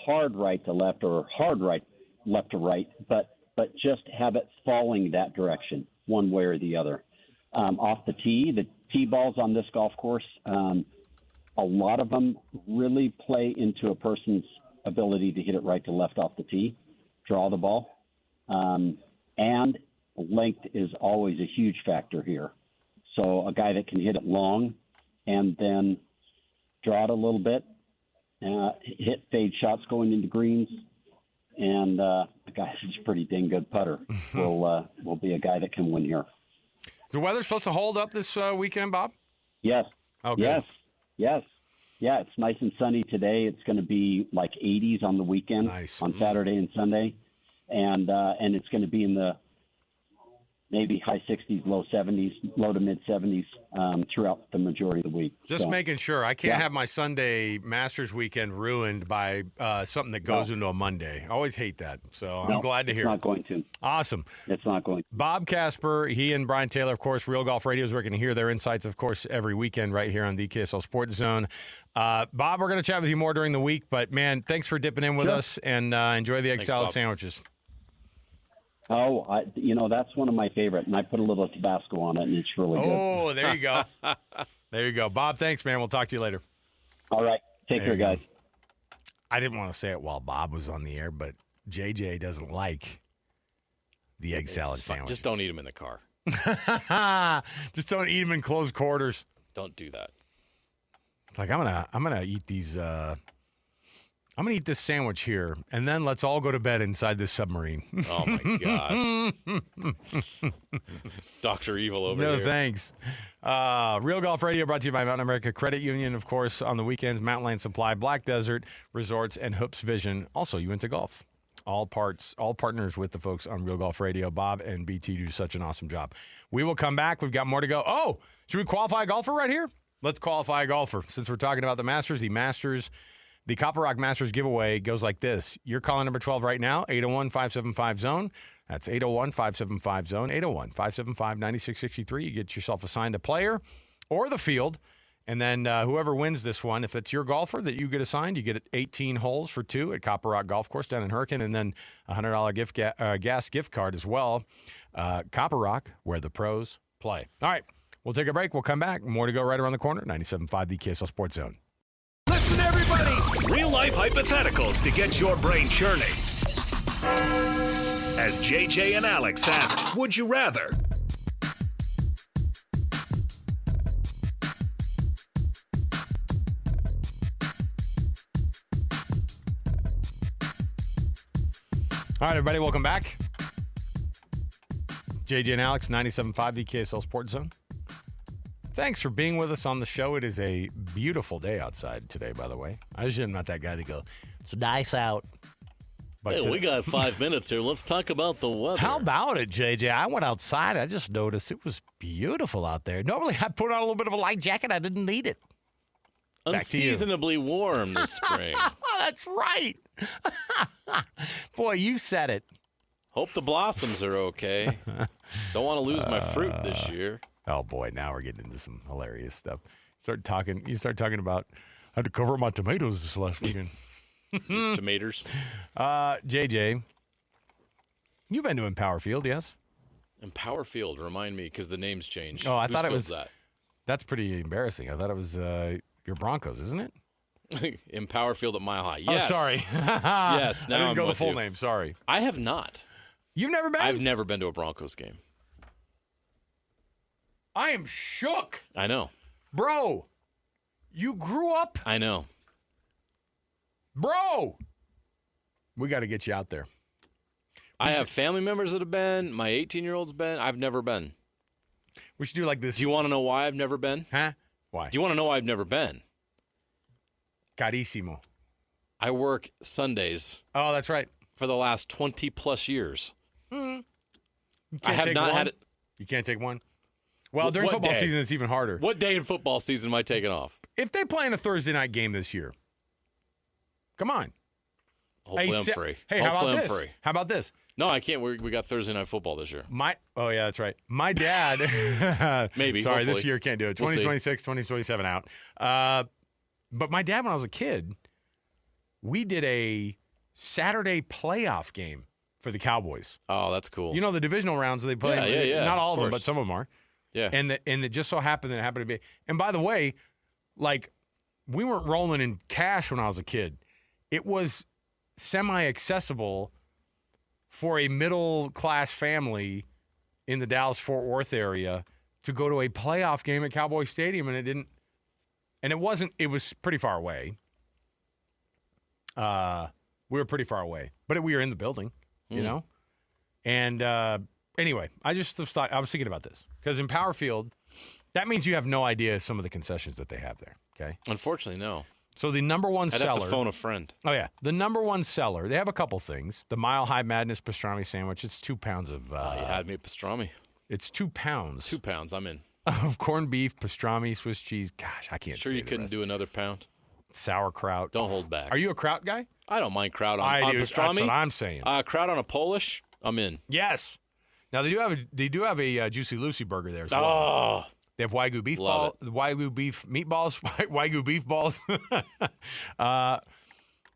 G: hard right to left or hard right left to right, but just have it falling that direction, one way or the other. Off the tee balls on this golf course, a lot of them really play into a person's ability to hit it right to left off the tee, draw the ball. And length is always a huge factor here. So a guy that can hit it long and then draw it a little bit, hit fade shots going into greens, and a guy who's a pretty dang good putter will be a guy that can win here.
A: Is the weather supposed to hold up this weekend, Bob?
G: Yes.
A: Oh, good.
G: Yes. Yeah, it's nice and sunny today. It's going to be like 80s on the weekend,
A: nice.
G: On Saturday and Sunday. And it's going to be in the maybe high 60s, low 70s, low to mid 70s throughout the majority of the week.
A: Just making sure. I can't have my Sunday Masters weekend ruined by something that goes into a Monday. I always hate that. So I'm glad to hear
G: it's not going to.
A: Awesome.
G: It's not going to.
A: Bob Casper, he and Brian Taylor, of course, Real Golf Radio is where we can hear their insights, of course, every weekend right here on the KSL Sports Zone. Bob, we're going to chat with you more during the week, but, man, thanks for dipping in with us, and enjoy the egg salad sandwiches.
G: Oh, that's one of my favorite, and I put a little Tabasco on it, and it's really good.
A: Oh, there you go. There you go. Bob, thanks, man. We'll talk to you later.
G: All right. Take care, guys.
A: I didn't want to say it while Bob was on the air, but JJ doesn't like the egg salad sandwiches.
D: Just don't eat them in the car.
A: Just don't eat them in close quarters.
D: Don't do that.
A: It's like, I'm gonna eat these. I'm going to eat this sandwich here, and then let's all go to bed inside this submarine.
D: Oh, my gosh. Dr. Evil over here.
A: No, thanks. Real Golf Radio brought to you by Mountain America Credit Union, of course, on the weekends, Mountain Land Supply, Black Desert Resorts, and Hoops Vision. Also, you went to golf. All partners with the folks on Real Golf Radio. Bob and BT do such an awesome job. We will come back. We've got more to go. Oh, should we qualify a golfer right here? Let's qualify a golfer. Since we're talking about the Masters, the Copper Rock Masters giveaway goes like this. You're calling number 12 right now, 801-575-ZONE. That's 801-575-ZONE, 801-575-9663. You get yourself assigned a player or the field, and then whoever wins this one, if it's your golfer that you get assigned, you get 18 holes for 2 at Copper Rock Golf Course down in Hurricane, and then a $100 gas gift card as well. Copper Rock, where the pros play. All right, we'll take a break. We'll come back. More to go right around the corner. 97.5, the KSL Sports Zone.
B: Listen, everybody! Real-life hypotheticals to get your brain churning. As JJ and Alex ask, would you rather?
A: All right, everybody, welcome back. JJ and Alex, 97.5, the KSL Sports Zone. Thanks for being with us on the show. It is a beautiful day outside today, by the way. I usually am not that guy to go, it's nice out. But
D: hey, we got 5 minutes here. Let's talk about the weather.
A: How about it, JJ? I went outside. I just noticed it was beautiful out there. Normally, I put on a little bit of a light jacket. I didn't need it.
D: Unseasonably warm this spring.
A: That's right. Boy, you said it.
D: Hope the blossoms are okay. Don't want to lose my fruit this year.
A: Oh, boy, now we're getting into some hilarious stuff. You start talking about, I had to cover my tomatoes this last weekend.
D: Tomatoes.
A: JJ, you've been to Empower Field, yes?
D: Empower Field, remind me, because the name's changed.
A: Oh, I thought it was
D: that.
A: That's pretty embarrassing. I thought it was your Broncos, isn't it?
D: Empower Field at Mile High. Yes.
A: Oh, sorry.
D: Yes, now
A: I didn't
D: I'm
A: go the
D: with
A: full
D: you.
A: name. Sorry.
D: I have not.
A: You've never been?
D: I've never been to a Broncos game.
A: I am shook.
D: I know.
A: Bro, you grew up?
D: I know.
A: Bro, we got to get you out there.
D: I have family members that have been. My 18-year-old's been. I've never been.
A: We should do like this.
D: Do you want to know why I've never been?
A: Huh? Why?
D: Do you want to know why I've never been?
A: Carissimo.
D: I work Sundays
A: Oh, that's right.
D: for the last 20-plus years.
A: You
D: I
A: can't
D: have
A: take
D: not
A: one?
D: had it.
A: You can't take one? Well, during
D: What
A: football
D: day?
A: season, it's even harder.
D: What day in football season am I taking off?
A: If they play in a Thursday night game this year, come on.
D: Hopefully I'm
A: Hey,
D: free.
A: Hey, how
D: Hopefully
A: about
D: I'm
A: this?
D: free.
A: How about this?
D: No, I can't. We got Thursday night football this year.
A: Oh, yeah, that's right. My dad.
D: Maybe.
A: Sorry,
D: hopefully.
A: this year can't do it.
D: We'll see.
A: 2026, 2027 out. But my dad, when I was a kid, we did a Saturday playoff game for the Cowboys.
D: Oh, that's cool.
A: You know the divisional rounds they play.
D: Yeah,
A: Not all
D: of
A: of them,
D: course.
A: but some of them are.
D: Yeah.
A: And it just so happened that it happened to be. And by the way, like we weren't rolling in cash when I was a kid. It was semi-accessible for a middle-class family in the Dallas-Fort Worth area to go to a playoff game at Cowboy Stadium, and it didn't. And it wasn't. It was pretty far away. We were pretty far away, but we were in the building, you know. And anyway, I just thought I was thinking about this because in Power Field, that means you have no idea some of the concessions that they have there. Okay.
D: Unfortunately, no.
A: So the number one
D: I'd
A: seller.
D: have to phone a friend.
A: Oh yeah, the number one seller. They have a couple things. The Mile High Madness pastrami sandwich. It's 2 pounds of.
D: You had me at pastrami.
A: It's 2 pounds.
D: 2 pounds. I'm in.
A: Of corned beef, pastrami, Swiss cheese. Gosh, I can't.
D: Sure,
A: say
D: you
A: the
D: couldn't
A: rest.
D: do another pound.
A: Sauerkraut.
D: Don't hold back.
A: Are you a kraut guy?
D: I don't mind kraut on
A: do.
D: pastrami.
A: That's what I'm saying.
D: Kraut on a Polish. I'm in.
A: Yes. Now they do have a Juicy Lucy burger there as well.
D: Oh,
A: They have Wagyu beef
D: Love
A: Wagyu beef meatballs, Wagyu beef balls.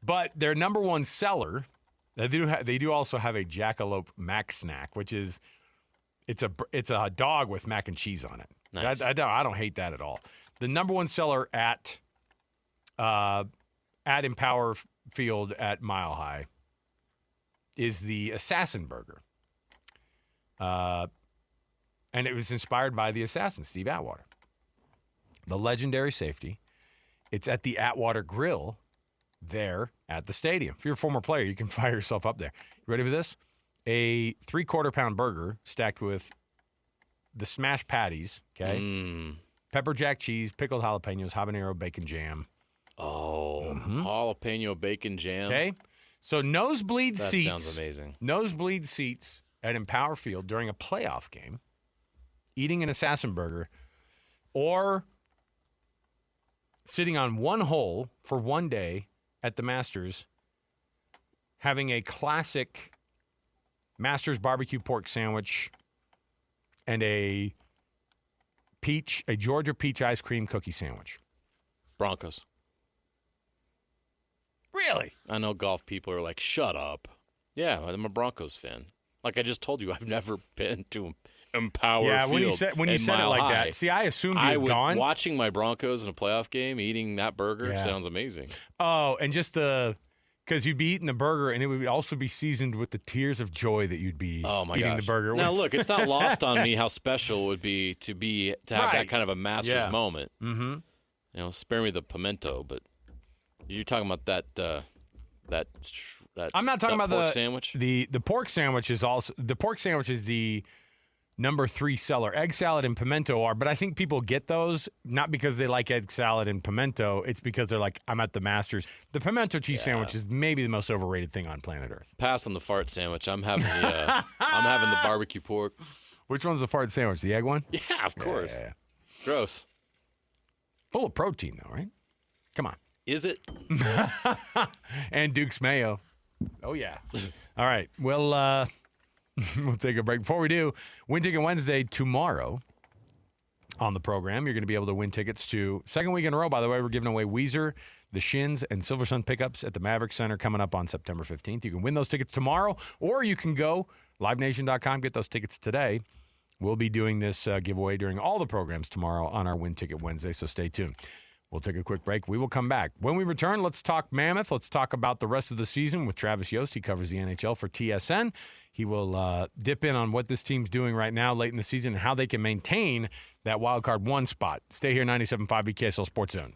A: But their number one seller, they do also have a Jackalope Mac snack, which is it's a dog with mac and cheese on it.
D: Nice.
A: I don't hate that at all. The number one seller at Empower Field at Mile High is the Assassin Burger. And it was inspired by the assassin, Steve Atwater, the legendary safety. It's at the Atwater Grill there at the stadium. If you're a former player, you can fire yourself up there. You ready for this? A 3/4 pound burger stacked with the smashed patties, okay? Pepper jack cheese, pickled jalapenos, habanero bacon jam.
D: Oh, jalapeno bacon jam.
A: Okay? So nosebleed
D: That
A: seats.
D: sounds amazing.
A: Nosebleed seats at Empower Field during a playoff game, eating an assassin burger, or sitting on one hole for one day at the Masters, having a classic Masters barbecue pork sandwich and a Georgia peach ice cream cookie sandwich.
D: Broncos.
A: Really?
D: I know golf people are like, shut up. Yeah, I'm a Broncos fan. Like I just told you, I've never been to Empower
A: Yeah,
D: Field.
A: when you said it
D: Mile
A: like
D: High.
A: that. See, I assumed
D: I
A: you'd
D: would
A: gone.
D: watching my Broncos in a playoff game, eating that burger
A: Yeah.
D: sounds amazing.
A: Oh, and just because you'd be eating the burger, and it would also be seasoned with the tears of joy that you'd be
D: Oh my
A: eating
D: gosh!
A: the burger.
D: Now
A: with.
D: look, it's not lost on me how special it would be to have
A: Right.
D: that kind of a Masters
A: Yeah.
D: moment. Mm-hmm. You know, spare me the pimento, but you're talking about that.
A: I'm not talking
D: that
A: about
D: pork
A: the
D: sandwich.
A: The pork sandwich is also the pork sandwich is the number 3 seller. Egg salad and pimento are, but I think people get those not because they like egg salad and pimento. It's because they're like, I'm at the Masters. The pimento cheese sandwich is maybe the most overrated thing on planet Earth.
D: Pass on the fart sandwich. I'm having the I'm having the barbecue pork.
A: Which one's the fart sandwich? The egg one?
D: Yeah, of course.
A: Yeah.
D: Gross.
A: Full of protein though, right? Come on.
D: Is it?
A: And Duke's mayo. Oh, yeah. All right. We'll take a break. Before we do, Win Ticket Wednesday tomorrow on the program. You're going to be able to win tickets to second week in a row. By the way, we're giving away Weezer, the Shins, and Silver Sun pickups at the Maverick Center coming up on September 15th. You can win those tickets tomorrow, or you can go livenation.com, get those tickets today. We'll be doing this giveaway during all the programs tomorrow on our Win Ticket Wednesday, so stay tuned. We'll take a quick break. We will come back. When we return, let's talk Mammoth. Let's talk about the rest of the season with Travis Yost. He covers the NHL for TSN. He will dip in on what this team's doing right now late in the season and how they can maintain that wild card 1 spot. Stay here, 97.5 VKSL Sports Zone.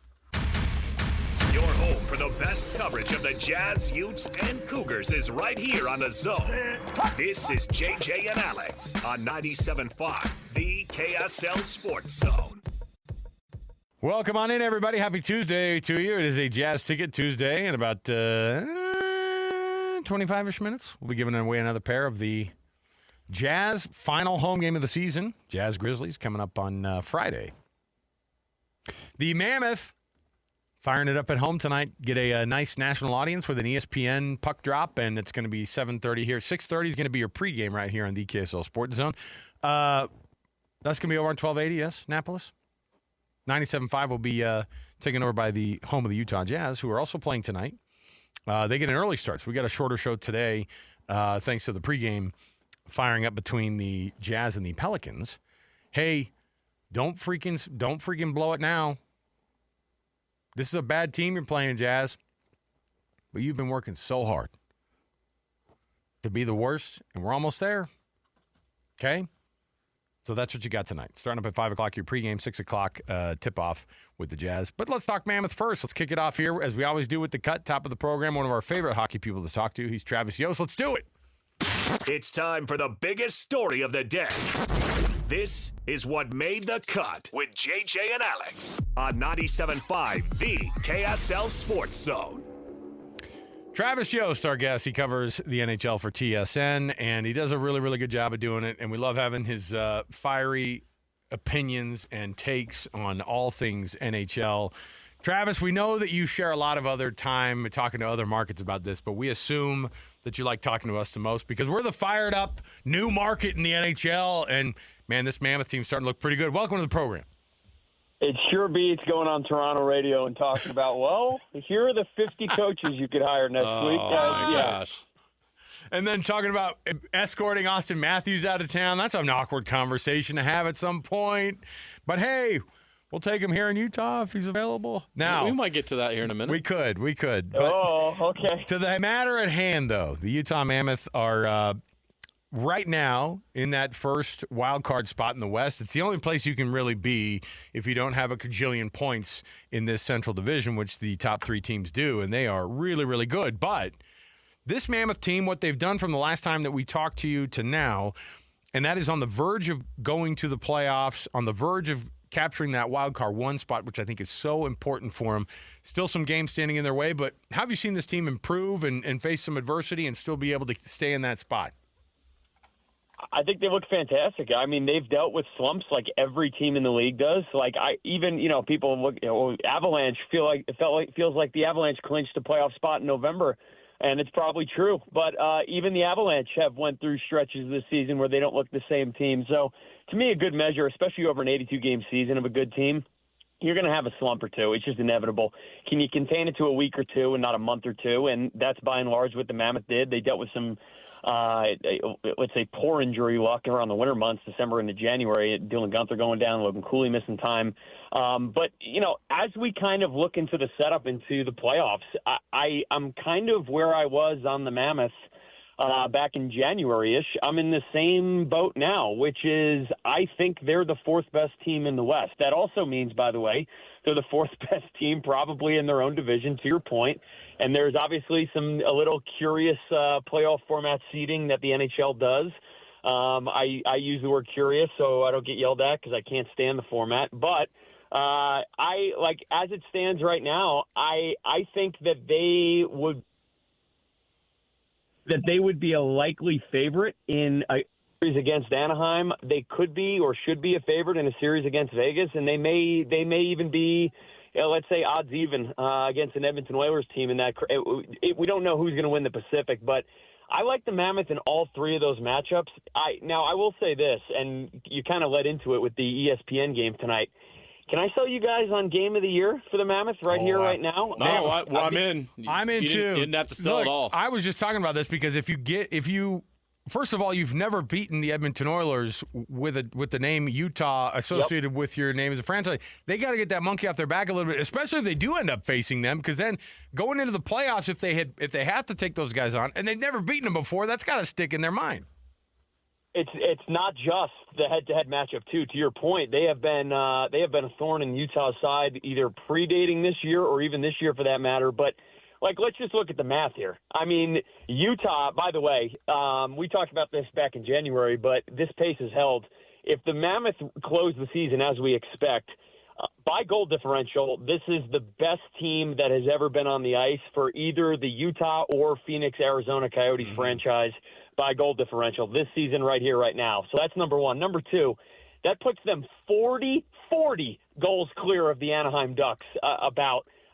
B: Your home for the best coverage of the Jazz, Utes, and Cougars is right here on The Zone. This is JJ and Alex on 97.5, the KSL Sports Zone.
A: Welcome on in, everybody. Happy Tuesday to you. It is a Jazz Ticket Tuesday in about 25-ish minutes. We'll be giving away another pair of the Jazz final home game of the season. Jazz Grizzlies coming up on Friday. The Mammoth firing it up at home tonight. Get a nice national audience with an ESPN puck drop, and it's going to be 7:30 here. 6:30 is going to be your pregame right here on the KSL Sports Zone. That's going to be over on 1280, yes, Annapolis? 97.5 will be taken over by the home of the Utah Jazz, who are also playing tonight. They get an early start, so we got a shorter show today thanks to the pregame firing up between the Jazz and the Pelicans. Hey, don't freaking blow it now. This is a bad team you're playing, Jazz, but you've been working so hard to be the worst, and we're almost there. Okay? So that's what you got tonight. Starting up at 5 o'clock, your pregame, 6 o'clock tip-off with the Jazz. But let's talk Mammoth first. Let's kick it off here, as we always do with the cut, top of the program. One of our favorite hockey people to talk to. He's Travis Yost. Let's do it.
B: It's time for the biggest story of the day. This is what made the cut with JJ and Alex on 97.5, the KSL Sports Zone.
A: Travis Yost, our guest. He covers the NHL for TSN, and he does a really, really good job of doing it. And we love having his fiery opinions and takes on all things NHL. Travis, we know that you share a lot of other time talking to other markets about this, but we assume that you like talking to us the most because we're the fired up new market in the NHL. And, man, this Mammoth team's starting to look pretty good. Welcome to the program.
F: It sure beats going on Toronto radio and talking about, well, here are the 50 coaches you could hire next week.
D: Oh, my gosh.
A: And then talking about escorting Austin Matthews out of town. That's an awkward conversation to have at some point. But, hey, we'll take him here in Utah if he's available. Now,
D: We might get to that here in a minute.
A: We could. But
F: okay.
A: to the matter at hand, though, the Utah Mammoth are right now in that first wild card spot in the West. It's the only place you can really be if you don't have a cajillion points in this Central Division, which the top 3 teams do, and they are really, really good. But this Mammoth team, what they've done from the last time that we talked to you to now, and that is on the verge of going to the playoffs, on the verge of capturing that wild card 1 spot, which I think is so important for them. Still some games standing in their way, but how have you seen this team improve and face some adversity and still be able to stay in that spot?
F: I think they look fantastic. I mean, they've dealt with slumps like every team in the league does. People look, Avalanche feels like the Avalanche clinched a playoff spot in November, and it's probably true. But even the Avalanche have went through stretches this season where they don't look the same team. So, to me, a good measure, especially over an 82-game season of a good team, you're going to have a slump or two. It's just inevitable. Can you contain it to a week or two and not a month or two? And that's by and large what the Mammoth did. They dealt with some let's say poor injury luck around the winter months, December into January. Dylan Gunther going down, Logan Cooley missing time. But as we kind of look into the setup into the playoffs, I'm kind of where I was on the Mammoth back in January-ish. I'm in the same boat now, which is I think they're the 4th best team in the West. That also means, by the way, they're the 4th best team probably in their own division, to your point. And there's obviously a little curious playoff format seeding that the NHL does. I use the word curious so I don't get yelled at because I can't stand the format. But as it stands right now, I think that they would be a likely favorite in a series against Anaheim. They could be or should be a favorite in a series against Vegas, and they may even be, let's say, odds even against an Edmonton Oilers team. In that, we don't know who's going to win the Pacific, but I like the Mammoth in all 3 of those matchups. Now I will say this, and you kind of led into it with the ESPN game tonight. Can I sell you guys on Game of the Year for the Mammoth right now?
D: No, I'm in.
A: I'm in too.
D: You didn't have to sell it all.
A: I was just talking about this because if you first of all, you've never beaten the Edmonton Oilers with the name Utah associated with your name as a franchise. They got to get that monkey off their back a little bit, especially if they do end up facing them, because then going into the playoffs, if they have to take those guys on, and they've never beaten them before, that's got to stick in their mind.
F: It's not just the head-to-head matchup too. To your point, they have been a thorn in Utah's side, either predating this year or even this year for that matter. But let's just look at the math here. I mean, Utah, by the way, we talked about this back in January, but this pace is held. If the Mammoth close the season as we expect, by goal differential, this is the best team that has ever been on the ice for either the Utah or Phoenix, Arizona Coyotes franchise by goal differential this season right here, right now. So that's number one. Number two, that puts them 40 goals clear of the Anaheim Ducks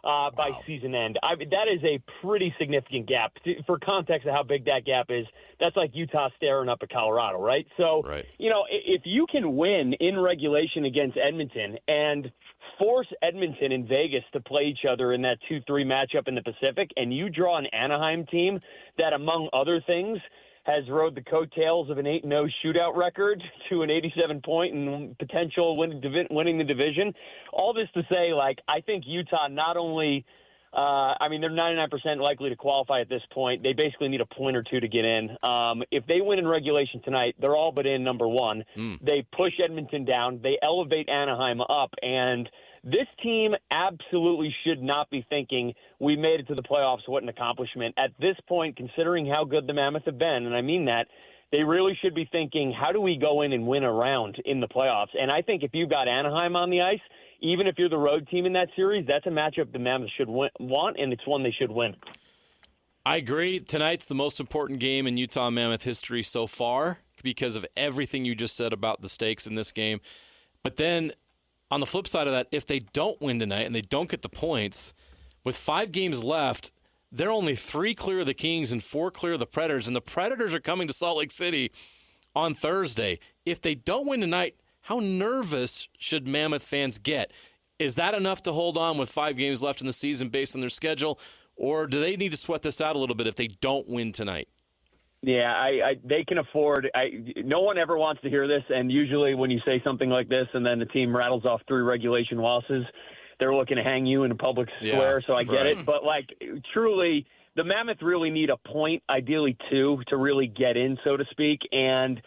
F: by season end. I mean, that is a pretty significant gap. For context of how big that gap is, that's like Utah staring up at Colorado, right? So, if you can win in regulation against Edmonton and force Edmonton and Vegas to play each other in that 2-3 matchup in the Pacific, and you draw an Anaheim team that, among other things, has rode the coattails of an 8-0 shootout record to an 87-point and potential winning the division. All this to say, I think Utah not only they're 99% likely to qualify at this point. They basically need a point or two to get in. If they win in regulation tonight, they're all but in number one. They push Edmonton down. They elevate Anaheim up. And this team absolutely should not be thinking we made it to the playoffs. What an accomplishment. At this point, considering how good the Mammoth have been, and I mean that, they really should be thinking, how do we go in and win a round in the playoffs? And I think if you've got Anaheim on the ice, even if you're the road team in that series, that's a matchup the Mammoth should want, and it's one they should win.
D: I agree. Tonight's the most important game in Utah Mammoth history so far because of everything you just said about the stakes in this game. But then on the flip side of that, if they don't win tonight and they don't get the points, with 5 games left, they're only 3 clear of the Kings and 4 clear of the Predators, and the Predators are coming to Salt Lake City on Thursday. If they don't win tonight, how nervous should Mammoth fans get? Is that enough to hold on with 5 games left in the season based on their schedule, or do they need to sweat this out a little bit if they don't win tonight?
F: Yeah, they can afford. No one ever wants to hear this, and usually when you say something like this and then the team rattles off 3 regulation losses, they're looking to hang you in a public square, so I get it. But, truly, the Mammoth really need a point, ideally 2, to really get in, so to speak. And,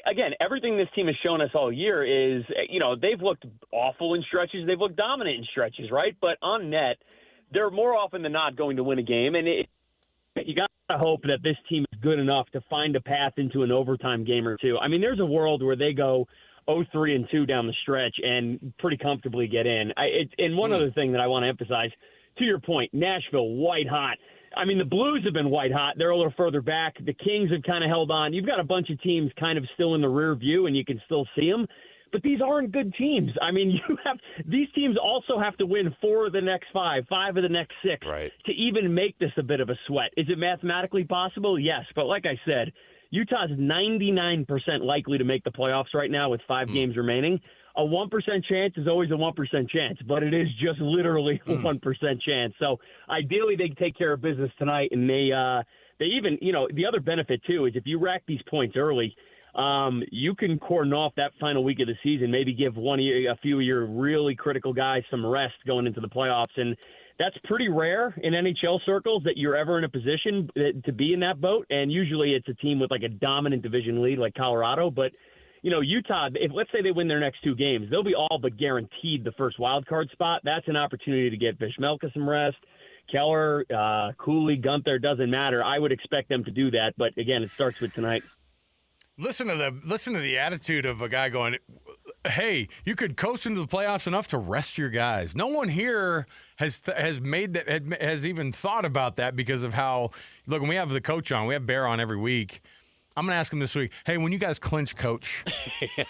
F: again, everything this team has shown us all year is, they've looked awful in stretches. They've looked dominant in stretches, right? But on net, they're more often than not going to win a game. And you got to hope that this team is good enough to find a path into an overtime game or two. I mean, there's a world where they go 0-3-2 down the stretch and pretty comfortably get in. And one other thing that I want to emphasize, to your point, Nashville, white hot. I mean, the Blues have been white hot. They're a little further back. The Kings have kind of held on. You've got a bunch of teams kind of still in the rear view, and you can still see them. But these aren't good teams. I mean, these teams also have to win 4 of the next 5 of the next 6 to even make this a bit of a sweat. Is it mathematically possible? Yes. But like I said, Utah's 99% likely to make the playoffs right now with 5 games remaining. A 1% chance is always a 1% chance, but it is just literally a 1% chance. So ideally they take care of business tonight, and they even, the other benefit too is if you rack these points early, you can cordon off that final week of the season, maybe give a few of your really critical guys some rest going into the playoffs. And that's pretty rare in NHL circles that you're ever in a position to be in that boat. And usually it's a team with a dominant division lead like Colorado. But, Utah, if let's say they win their next 2 games, they'll be all but guaranteed the first wild card spot. That's an opportunity to get Vishmelka some rest. Keller, Cooley, Gunther, doesn't matter. I would expect them to do that. But again, it starts with tonight.
A: Listen to the attitude of a guy going, hey, you could coast into the playoffs enough to rest your guys. No one here has even thought about that because of how, look, when we have the coach on, we have Bear on every week. I'm going to ask him this week, hey, when you guys clinch, coach, you're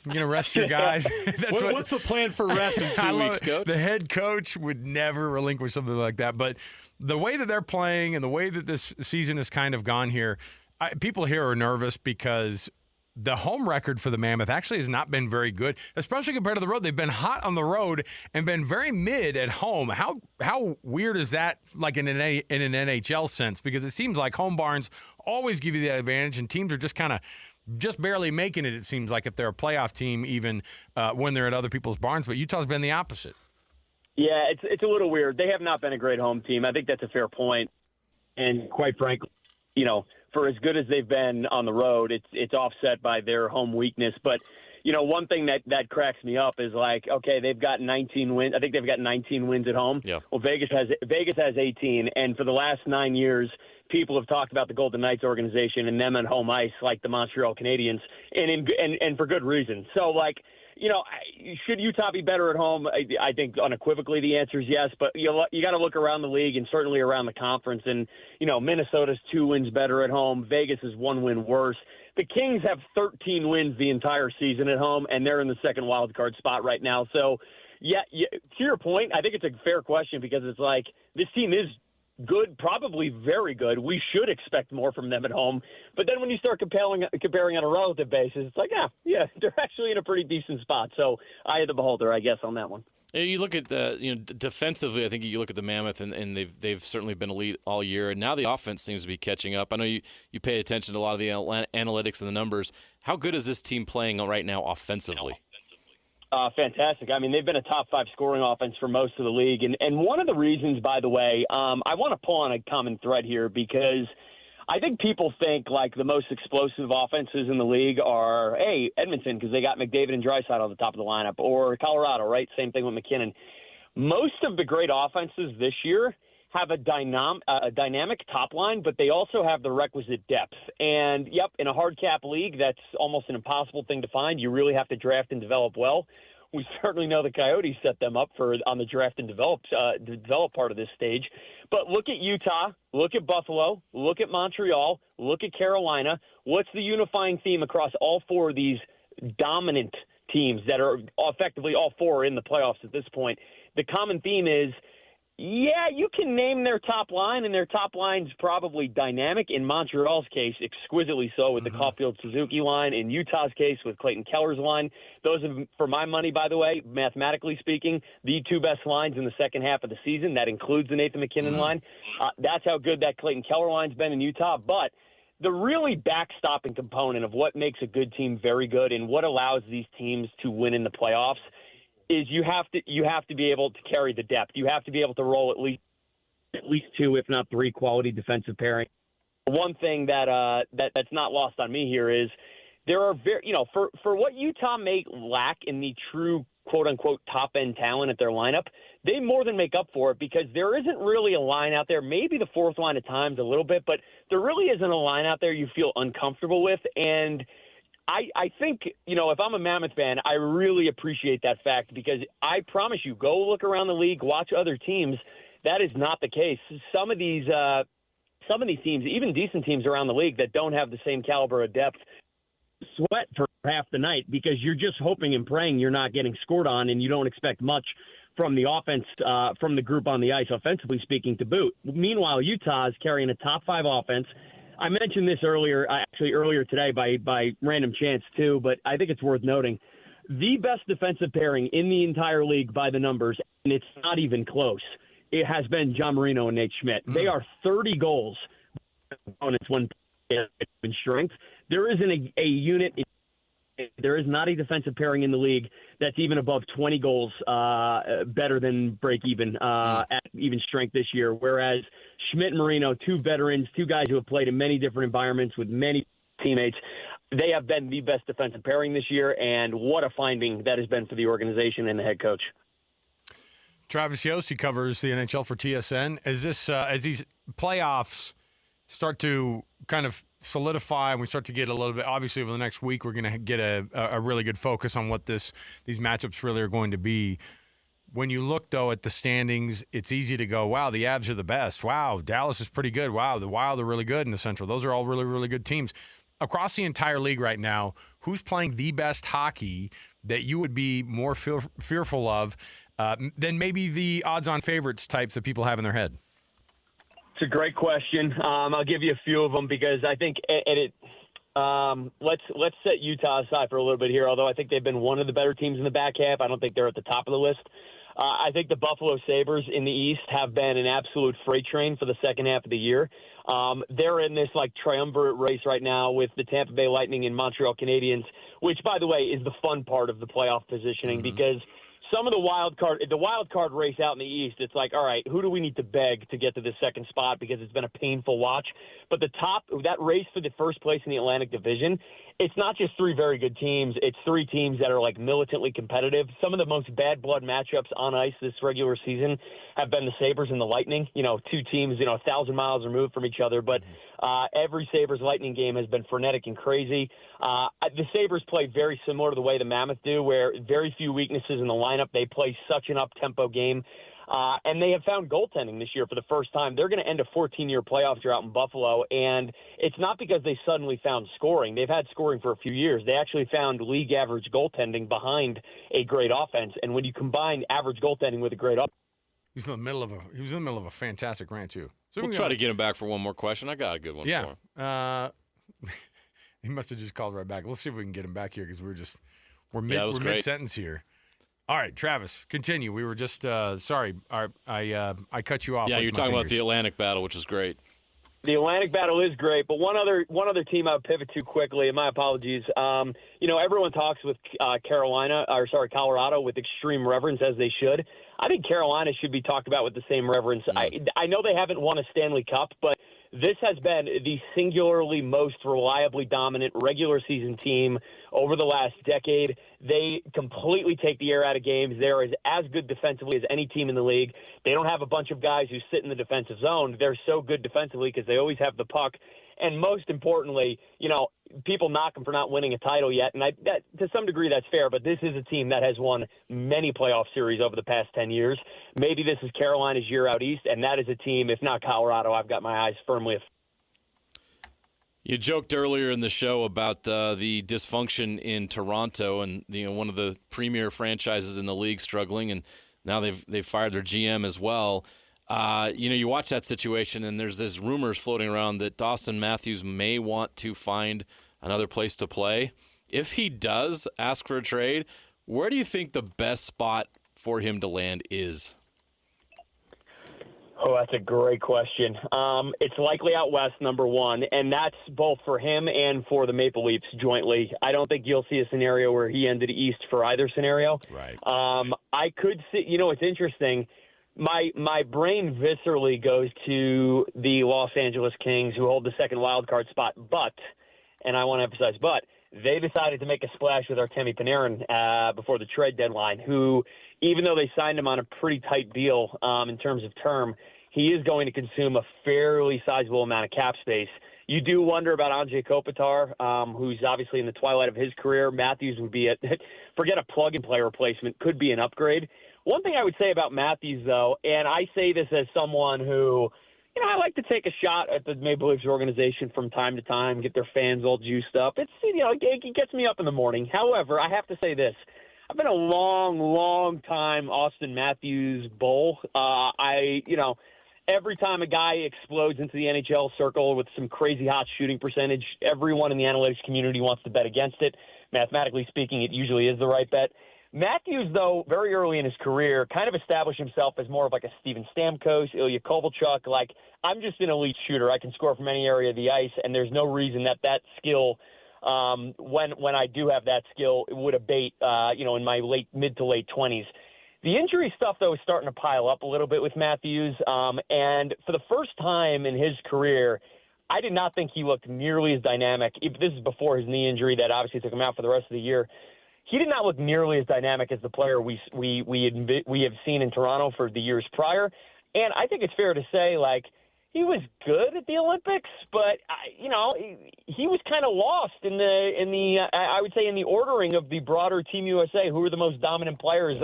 A: going to rest your guys?
D: What's the plan for rest in 2 weeks, coach?
A: The head coach would never relinquish something like that. But the way that they're playing and the way that this season has kind of gone here, people here are nervous because the home record for the Mammoth actually has not been very good, especially compared to the road. They've been hot on the road and been very mid at home. How weird is that, in an NHL sense? Because it seems like home barns always give you the advantage, and teams are just kind of just barely making it seems like, if they're a playoff team, even when they're at other people's barns. But Utah's been the opposite.
F: Yeah, it's a little weird. They have not been a great home team. I think that's a fair point. And quite frankly, for as good as they've been on the road, it's offset by their home weakness. But, one thing that cracks me up is like, okay, they've got 19 wins. I think they've got 19 wins at home.
D: Yeah.
F: Well, Vegas has 18. And for the last 9 years, people have talked about the Golden Knights organization and them at home ice like the Montreal Canadiens, and for good reason. So, like, should Utah be better at home? I think unequivocally the answer is yes, but you got to look around the league and certainly around the conference. And, Minnesota's 2 wins better at home. Vegas is 1 win worse. The Kings have 13 wins the entire season at home, and they're in the second wild card spot right now. So, yeah, to your point, I think it's a fair question because it's like this team is good, probably very good. We should expect more from them at home. But then when you start comparing on a relative basis, it's like, yeah, they're actually in a pretty decent spot. So eye of the beholder, I guess, on that one.
D: You look at defensively. I think you look at the Mammoth, and they've certainly been elite all year. And now the offense seems to be catching up. I know you pay attention to a lot of the analytics and the numbers. How good is this team playing right now offensively?
F: Fantastic. I mean, they've been a top 5 scoring offense for most of the league. And one of the reasons, by the way, I want to pull on a common thread here because I think people think like the most explosive offenses in the league are, Edmonton, because they got McDavid and Draisaitl at the top of the lineup, or Colorado, right? Same thing with McKinnon. Most of the great offenses this year have a dynamic top line, but they also have the requisite depth. And, in a hard cap league, that's almost an impossible thing to find. You really have to draft and develop well. We certainly know the Coyotes set them up on the draft and develop part of this stage. But look at Utah, look at Buffalo, look at Montreal, look at Carolina. What's the unifying theme across all 4 of these dominant teams that are effectively all 4 in the playoffs at this point? The common theme is, you can name their top line, and their top line's probably dynamic. In Montreal's case, exquisitely so with the Caulfield-Suzuki line. In Utah's case, with Clayton Keller's line. Those are, for my money, by the way, mathematically speaking, the 2 best lines in the second half of the season. That includes the Nathan McKinnon line. That's how good that Clayton Keller line's been in Utah. But the really backstopping component of what makes a good team very good and what allows these teams to win in the playoffs is you have to be able to carry the depth. You have to be able to roll at least 2, if not 3, quality defensive pairing. One thing that's not lost on me here is there are for what Utah may lack in the true quote unquote top end talent at their lineup, they more than make up for it because there isn't really a line out there. Maybe the 4th line at times a little bit, but there really isn't a line out there you feel uncomfortable with. And I think, if I'm a Mammoth fan, I really appreciate that fact because I promise you, go look around the league, watch other teams. That is not the case. Some of these teams, even decent teams around the league that don't have the same caliber of depth, sweat for half the night because you're just hoping and praying you're not getting scored on and you don't expect much from the offense, from the group on the ice, offensively speaking, to boot. Meanwhile, Utah is carrying a top 5 offense. I mentioned this earlier today by random chance too, but I think it's worth noting. The best defensive pairing in the entire league by the numbers, and it's not even close, it has been John Marino and Nate Schmidt. They are 30 goals opponents when in strength. There isn't a unit. There is not a defensive pairing in the league that's even above 20 goals better than break even at even strength this year. Whereas Schmidt and Marino, 2 veterans, 2 guys who have played in many different environments with many teammates, they have been the best defensive pairing this year. And what a finding that has been for the organization and the head coach.
A: Travis Yost, he covers the NHL for TSN. As these playoffs start to kind of solidify and we start to get a little bit, obviously over the next week, we're going to get a really good focus on what these matchups really are going to be. When you look, though, at the standings, it's easy to go, wow, the Avs are the best. Wow, Dallas is pretty good. Wow, the Wild are really good in the Central. Those are all really, really good teams. Across the entire league right now, who's playing the best hockey that you would be more fearful of than maybe the odds-on favorites types that people have in their head?
F: It's a great question. I'll give you a few of them because I think let's set Utah aside for a little bit here, although I think they've been one of the better teams in the back half. I don't think they're at the top of the list. I think the Buffalo Sabres in the East have been an absolute freight train for the second half of the year. They're in this triumvirate race right now with the Tampa Bay Lightning and Montreal Canadiens, which, by the way, is the fun part of the playoff positioning because some of the wild card race out in the East, it's like, all right, who do we need to beg to get to the second spot because it's been a painful watch. But that race for the first place in the Atlantic Division, it's not just three very good teams. It's three teams that are militantly competitive. Some of the most bad blood matchups on ice this regular season have been the Sabres and the Lightning. Two teams, 1,000 miles removed from each other. But every Sabres Lightning game has been frenetic and crazy. The Sabres play very similar to the way the Mammoth do, where very few weaknesses in the lineup. They play such an up-tempo game. And they have found goaltending this year for the first time. They're going to end a 14-year playoff drought in Buffalo, and it's not because they suddenly found scoring. They've had scoring for a few years. They actually found league average goaltending behind a great offense. And when you combine average goaltending with a great offense,
A: he was in the middle of a fantastic rant too. So
D: we'll try to get him back for one more question. I got a good one for him.
A: He must have just called right back. Let's see if we can get him back here because we're mid-sentence here. All right, Travis, continue. We were just sorry. I cut you off.
D: Yeah, you're talking about the Atlantic battle, which is great.
F: The Atlantic battle is great, but one other team I would pivot to quickly, and my apologies. Everyone talks with Colorado with extreme reverence, as they should. I think Carolina should be talked about with the same reverence. I know they haven't won a Stanley Cup, but this has been the singularly most reliably dominant regular season team over the last decade. They completely take the air out of games. They're as good defensively as any team in the league. They don't have a bunch of guys who sit in the defensive zone. They're so good defensively because they always have the puck. And most importantly, people knock them for not winning a title yet. And that, to some degree, that's fair. But this is a team that has won many playoff series over the past 10 years. Maybe this is Carolina's year out east, and that is a team, if not Colorado, I've got my eyes firmly.
D: You joked earlier in the show about the dysfunction in Toronto and one of the premier franchises in the league struggling, and now they've fired their GM as well. You watch that situation, and there's this rumors floating around that Dawson Matthews may want to find another place to play. If he does ask for a trade, where do you think the best spot for him to land is?
F: Oh, that's a great question. It's likely out west, number one, and that's both for him and for the Maple Leafs jointly. I don't think you'll see a scenario where he ended east for either scenario.
A: Right.
F: I could see, it's interesting. My brain viscerally goes to the Los Angeles Kings, who hold the second wild card spot, and I want to emphasize, they decided to make a splash with Artemi Panarin before the trade deadline, who, even though they signed him on a pretty tight deal in terms of term, he is going to consume a fairly sizable amount of cap space. You do wonder about Anze Kopitar, who's obviously in the twilight of his career. Matthews would be forget a plug-and-play replacement, could be an upgrade. One thing I would say about Matthews, though, and I say this as someone who, I like to take a shot at the Maple Leafs organization from time to time, get their fans all juiced up. It gets me up in the morning. However, I have to say this. I've been a long, long time Austin Matthews bull. Every time a guy explodes into the NHL circle with some crazy hot shooting percentage, everyone in the analytics community wants to bet against it. Mathematically speaking, it usually is the right bet. Matthews, though, very early in his career, kind of established himself as more of like a Steven Stamkos, Ilya Kovalchuk. I'm just an elite shooter. I can score from any area of the ice, and there's no reason that skill, when I do have that skill, it would abate, in my mid to late 20s. The injury stuff, though, is starting to pile up a little bit with Matthews, and for the first time in his career, I did not think he looked nearly as dynamic. This is before his knee injury that obviously took him out for the rest of the year. He did not look nearly as dynamic as the player we have seen in Toronto for the years prior. And I think it's fair to say, he was good at the Olympics, but he was kind of lost in the ordering of the broader Team USA, who were the most dominant players.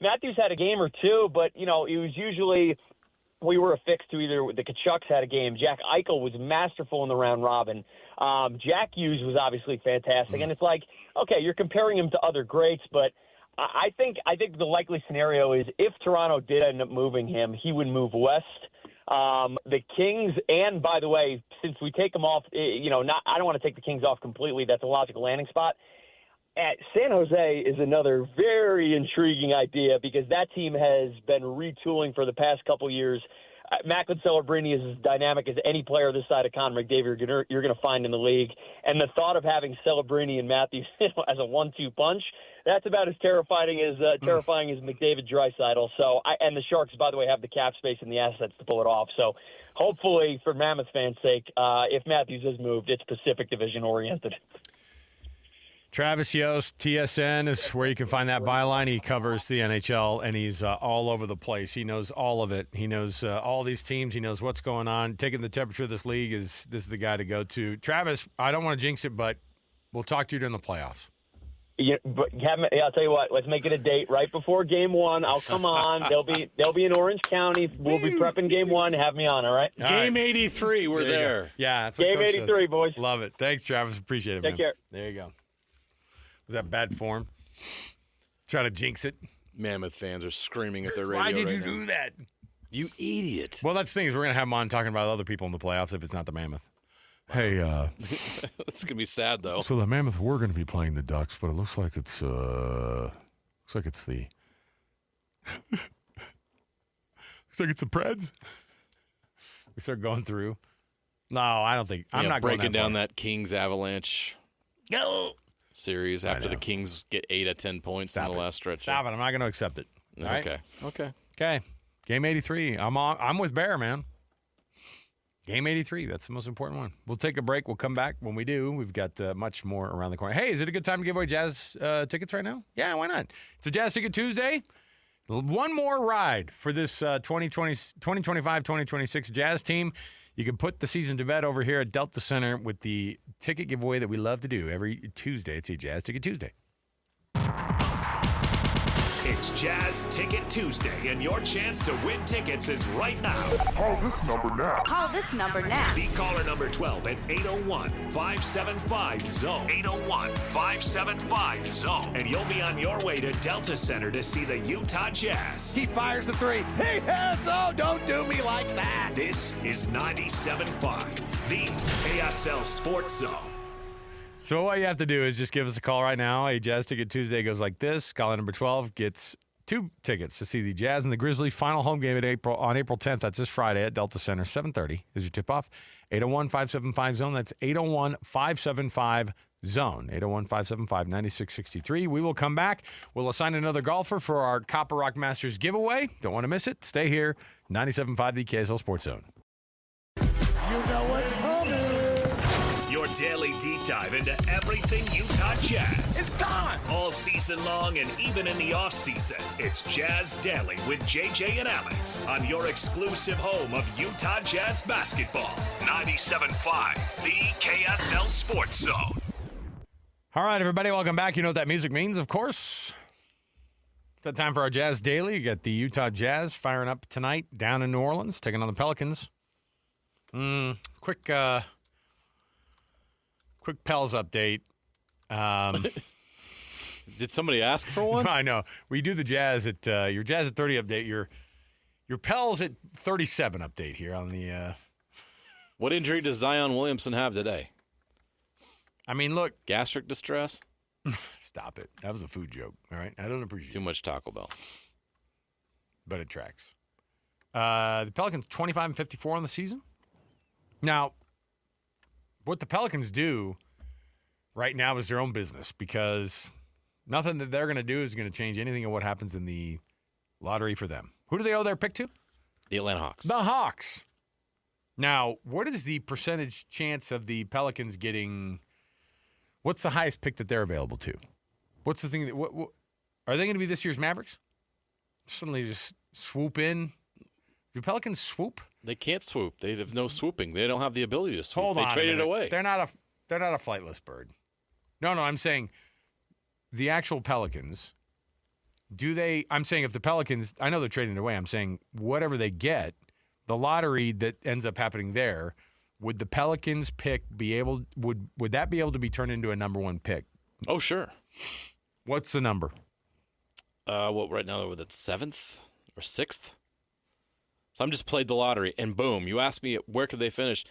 F: Matthews had a game or two, but it was usually we were affixed to either the Kachucks had a game. Jack Eichel was masterful in the round robin. Jack Hughes was obviously fantastic, and it's okay, you're comparing him to other greats, but I think the likely scenario is if Toronto did end up moving him, he would move west. The Kings, and by the way, since we take them off, I don't want to take the Kings off completely. That's a logical landing spot. at San Jose is another very intriguing idea because that team has been retooling for the past couple years. Macklin Celebrini is as dynamic as any player this side of Connor McDavid you're going to find in the league. And the thought of having Celebrini and Matthews as a 1-2 punch, that's about as terrifying as McDavid Draisaitl. So, and the Sharks, by the way, have the cap space and the assets to pull it off. So hopefully, for Mammoth fans' sake, if Matthews is moved, it's Pacific Division oriented.
A: Travis Yost, TSN is where you can find that byline. He covers the NHL, and he's all over the place. He knows all of it. He knows all these teams. He knows what's going on. Taking the temperature of this league this is the guy to go to. Travis, I don't want to jinx it, but we'll talk to you during the playoffs.
F: Yeah, but I'll tell you what. Let's make it a date right before Game 1. I'll come on. They'll be in Orange County. We'll be prepping Game 1. Have me on. All right.
D: Game 83. We're there.
A: Yeah, that's what
F: Game
A: Coach
F: 83,
A: says.
F: boys.
A: Love it. Thanks, Travis. Appreciate it.
F: Take
A: man.
F: care.
A: There you go. Was that bad form? Try to jinx it.
D: Mammoth fans are screaming at their radio.
A: Why did
D: right
A: you
D: now.
A: do that?
D: You idiot.
A: Well, that's the thing is we're gonna have him on talking about other people in the playoffs if it's not the Mammoth. Hey,
D: It's gonna be sad though.
A: so the Mammoth were going to be playing the Ducks, but it looks like it's the Preds. We start going through. No, I don't think I'm not
D: breaking
A: going that
D: down
A: far.
D: that Kings Avalanche series after the Kings get 8 of 10 points in the last stretch.
A: Stop it! I'm not going to accept it. All right?
D: Okay.
A: Game 83. I'm with Bear, man. Game 83. That's the most important one. We'll take a break. We'll come back. When we do, we've got much more around the corner. Hey, is it a good time to give away Jazz tickets right now? Yeah, why not? It's a Jazz Ticket Tuesday. One more ride for this 2025-2026 Jazz team. You can put the season to bed over here at Delta Center with the ticket giveaway that we love to do every Tuesday. It's a Jazz Ticket Tuesday.
B: It's Jazz Ticket Tuesday, and your chance to win tickets is right now.
H: Call this number now.
I: Call this number now.
B: Be caller number 12 at 801-575-ZONE. 801-575-ZONE. And you'll be on your way to Delta Center to see the Utah Jazz.
E: He fires the three. He hits. Oh, don't do me like that.
B: This is 97.5, the KSL Sports Zone.
A: So what you have to do is just give us a call right now. A Jazz Ticket Tuesday goes like this. Caller number 12 gets 2 tickets to see the Jazz and the Grizzlies final home game on April 10th. That's this Friday at Delta Center. 7:30 is your tip-off. 801-575-ZONE. That's 801-575-ZONE. 801-575-9663. We will come back. We'll assign another golfer for our Copper Rock Masters giveaway. Don't want to miss it. Stay here. 97.5 the KSL Sports Zone.
E: You know what's coming.
B: Your daily deep dive into everything Utah Jazz.
E: It's time.
B: All season long and even in the off season. It's Jazz Daily with JJ and Alex on your exclusive home of Utah Jazz basketball. 97.5, the KSL Sports Zone.
A: All right, everybody, welcome back. You know what that music means, of course. It's that time for our Jazz Daily. You got the Utah Jazz firing up tonight down in New Orleans, taking on the Pelicans. Quick Pels update.
D: Did somebody ask for one?
A: I know. We do the Jazz at your Jazz at 30 update. Your Pels at 37 update here on the.
D: What injury does Zion Williamson have today?
A: I mean, look.
D: Gastric distress?
A: Stop it. That was a food joke. All right, I don't appreciate
D: Too much Taco Bell.
A: but it tracks. The Pelicans 25-54 on the season. Now, what the Pelicans do right now is their own business because nothing that they're going to do is going to change anything of what happens in the lottery for them. Who do they owe their pick to?
D: The Atlanta Hawks.
A: The Hawks. Now, what is the percentage chance of the Pelicans getting – what's the highest pick that they're available to? What's the thing that what are they going to be this year's Mavericks? Suddenly just swoop in? Do Pelicans swoop?
D: They can't swoop. They have no swooping. They don't have the ability to swoop.
A: Hold
D: they
A: on.
D: traded away.
A: They're not a flightless bird. No, I'm saying the actual Pelicans. I'm saying if the Pelicans, I know they're trading away. I'm saying whatever they get, the lottery that ends up happening there, would the Pelicans pick would that be able to be turned into a number 1 pick?
D: Oh, sure.
A: What's the number?
D: Right now they're with 7th or 6th. So I'm just played the lottery, and boom, you asked me where could they finish.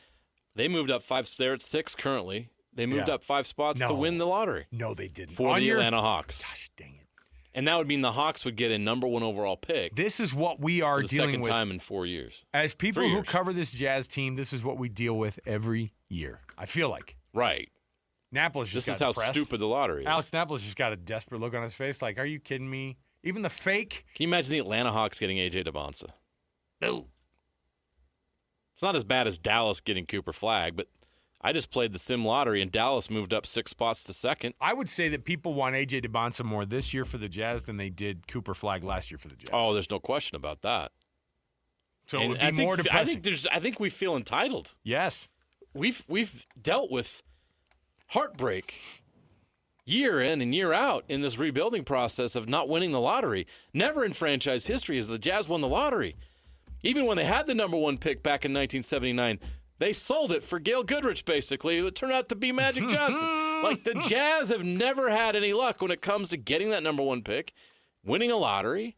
D: They moved up 5. They're at 6 currently. They moved up 5 spots to win the lottery.
A: No, they didn't.
D: For the Atlanta Hawks.
A: Gosh, dang it.
D: And that would mean the Hawks would get a number 1 overall pick.
A: This is what we are
D: for the
A: dealing
D: second
A: with.
D: time in 4 years.
A: As people
D: 3
A: who
D: years.
A: cover this Jazz team, this is what we deal with every year. I feel like.
D: Right.
A: Napolis just
D: This is
A: got
D: how
A: depressed.
D: stupid the lottery is.
A: Alex Napolis just got a desperate look on his face like, are you kidding me? Even the fake?
D: Can you imagine the Atlanta Hawks getting A.J. DeBonsa? No. It's not as bad as Dallas getting Cooper Flagg, but I just played the sim lottery, and Dallas moved up 6 spots to second.
A: I would say that people want A.J. DeBonsa more this year for the Jazz than they did Cooper Flagg last year for the Jazz.
D: Oh, there's no question about that.
A: So
D: And
A: it would be more depressing.
D: I think we feel entitled.
A: Yes.
D: We've dealt with heartbreak year in and year out in this rebuilding process of not winning the lottery. Never in franchise history has the Jazz won the lottery. Even when they had the number 1 pick back in 1979, they sold it for Gail Goodrich, basically. It turned out to be Magic Johnson. Like, the Jazz have never had any luck when it comes to getting that number 1 pick, winning a lottery,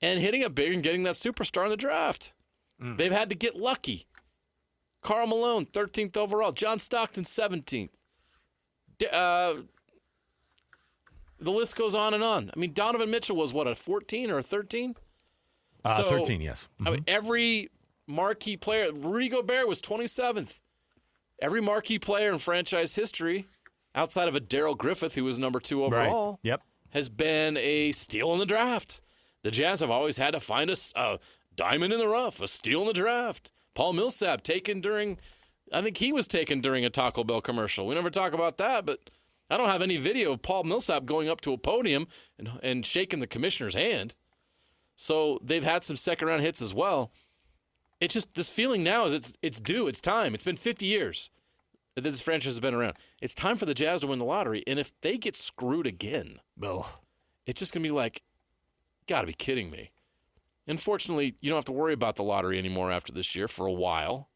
D: and hitting it big and getting that superstar in the draft. They've had to get lucky. Karl Malone, 13th overall. John Stockton, 17th. The list goes on and on. I mean, Donovan Mitchell was, what, a 14 or a 13?
A: 13, yes.
D: I mean, every marquee player, Rudy Gobert was 27th. Every marquee player in franchise history, outside of a Darrell Griffith, who was number 2 overall,
A: Right. Yep.
D: has been a steal in the draft. The Jazz have always had to find a diamond in the rough, a steal in the draft. Paul Millsap taken during, I think he was taken during a Taco Bell commercial. We never talk about that, but I don't have any video of Paul Millsap going up to a podium and shaking the commissioner's hand. So they've had some second-round hits as well. It's just this feeling now is it's due. It's time. It's been 50 years that this franchise has been around. It's time for the Jazz to win the lottery. And if they get screwed again, it's just going to be like, got to be kidding me. Unfortunately, you don't have to worry about the lottery anymore after this year for a while.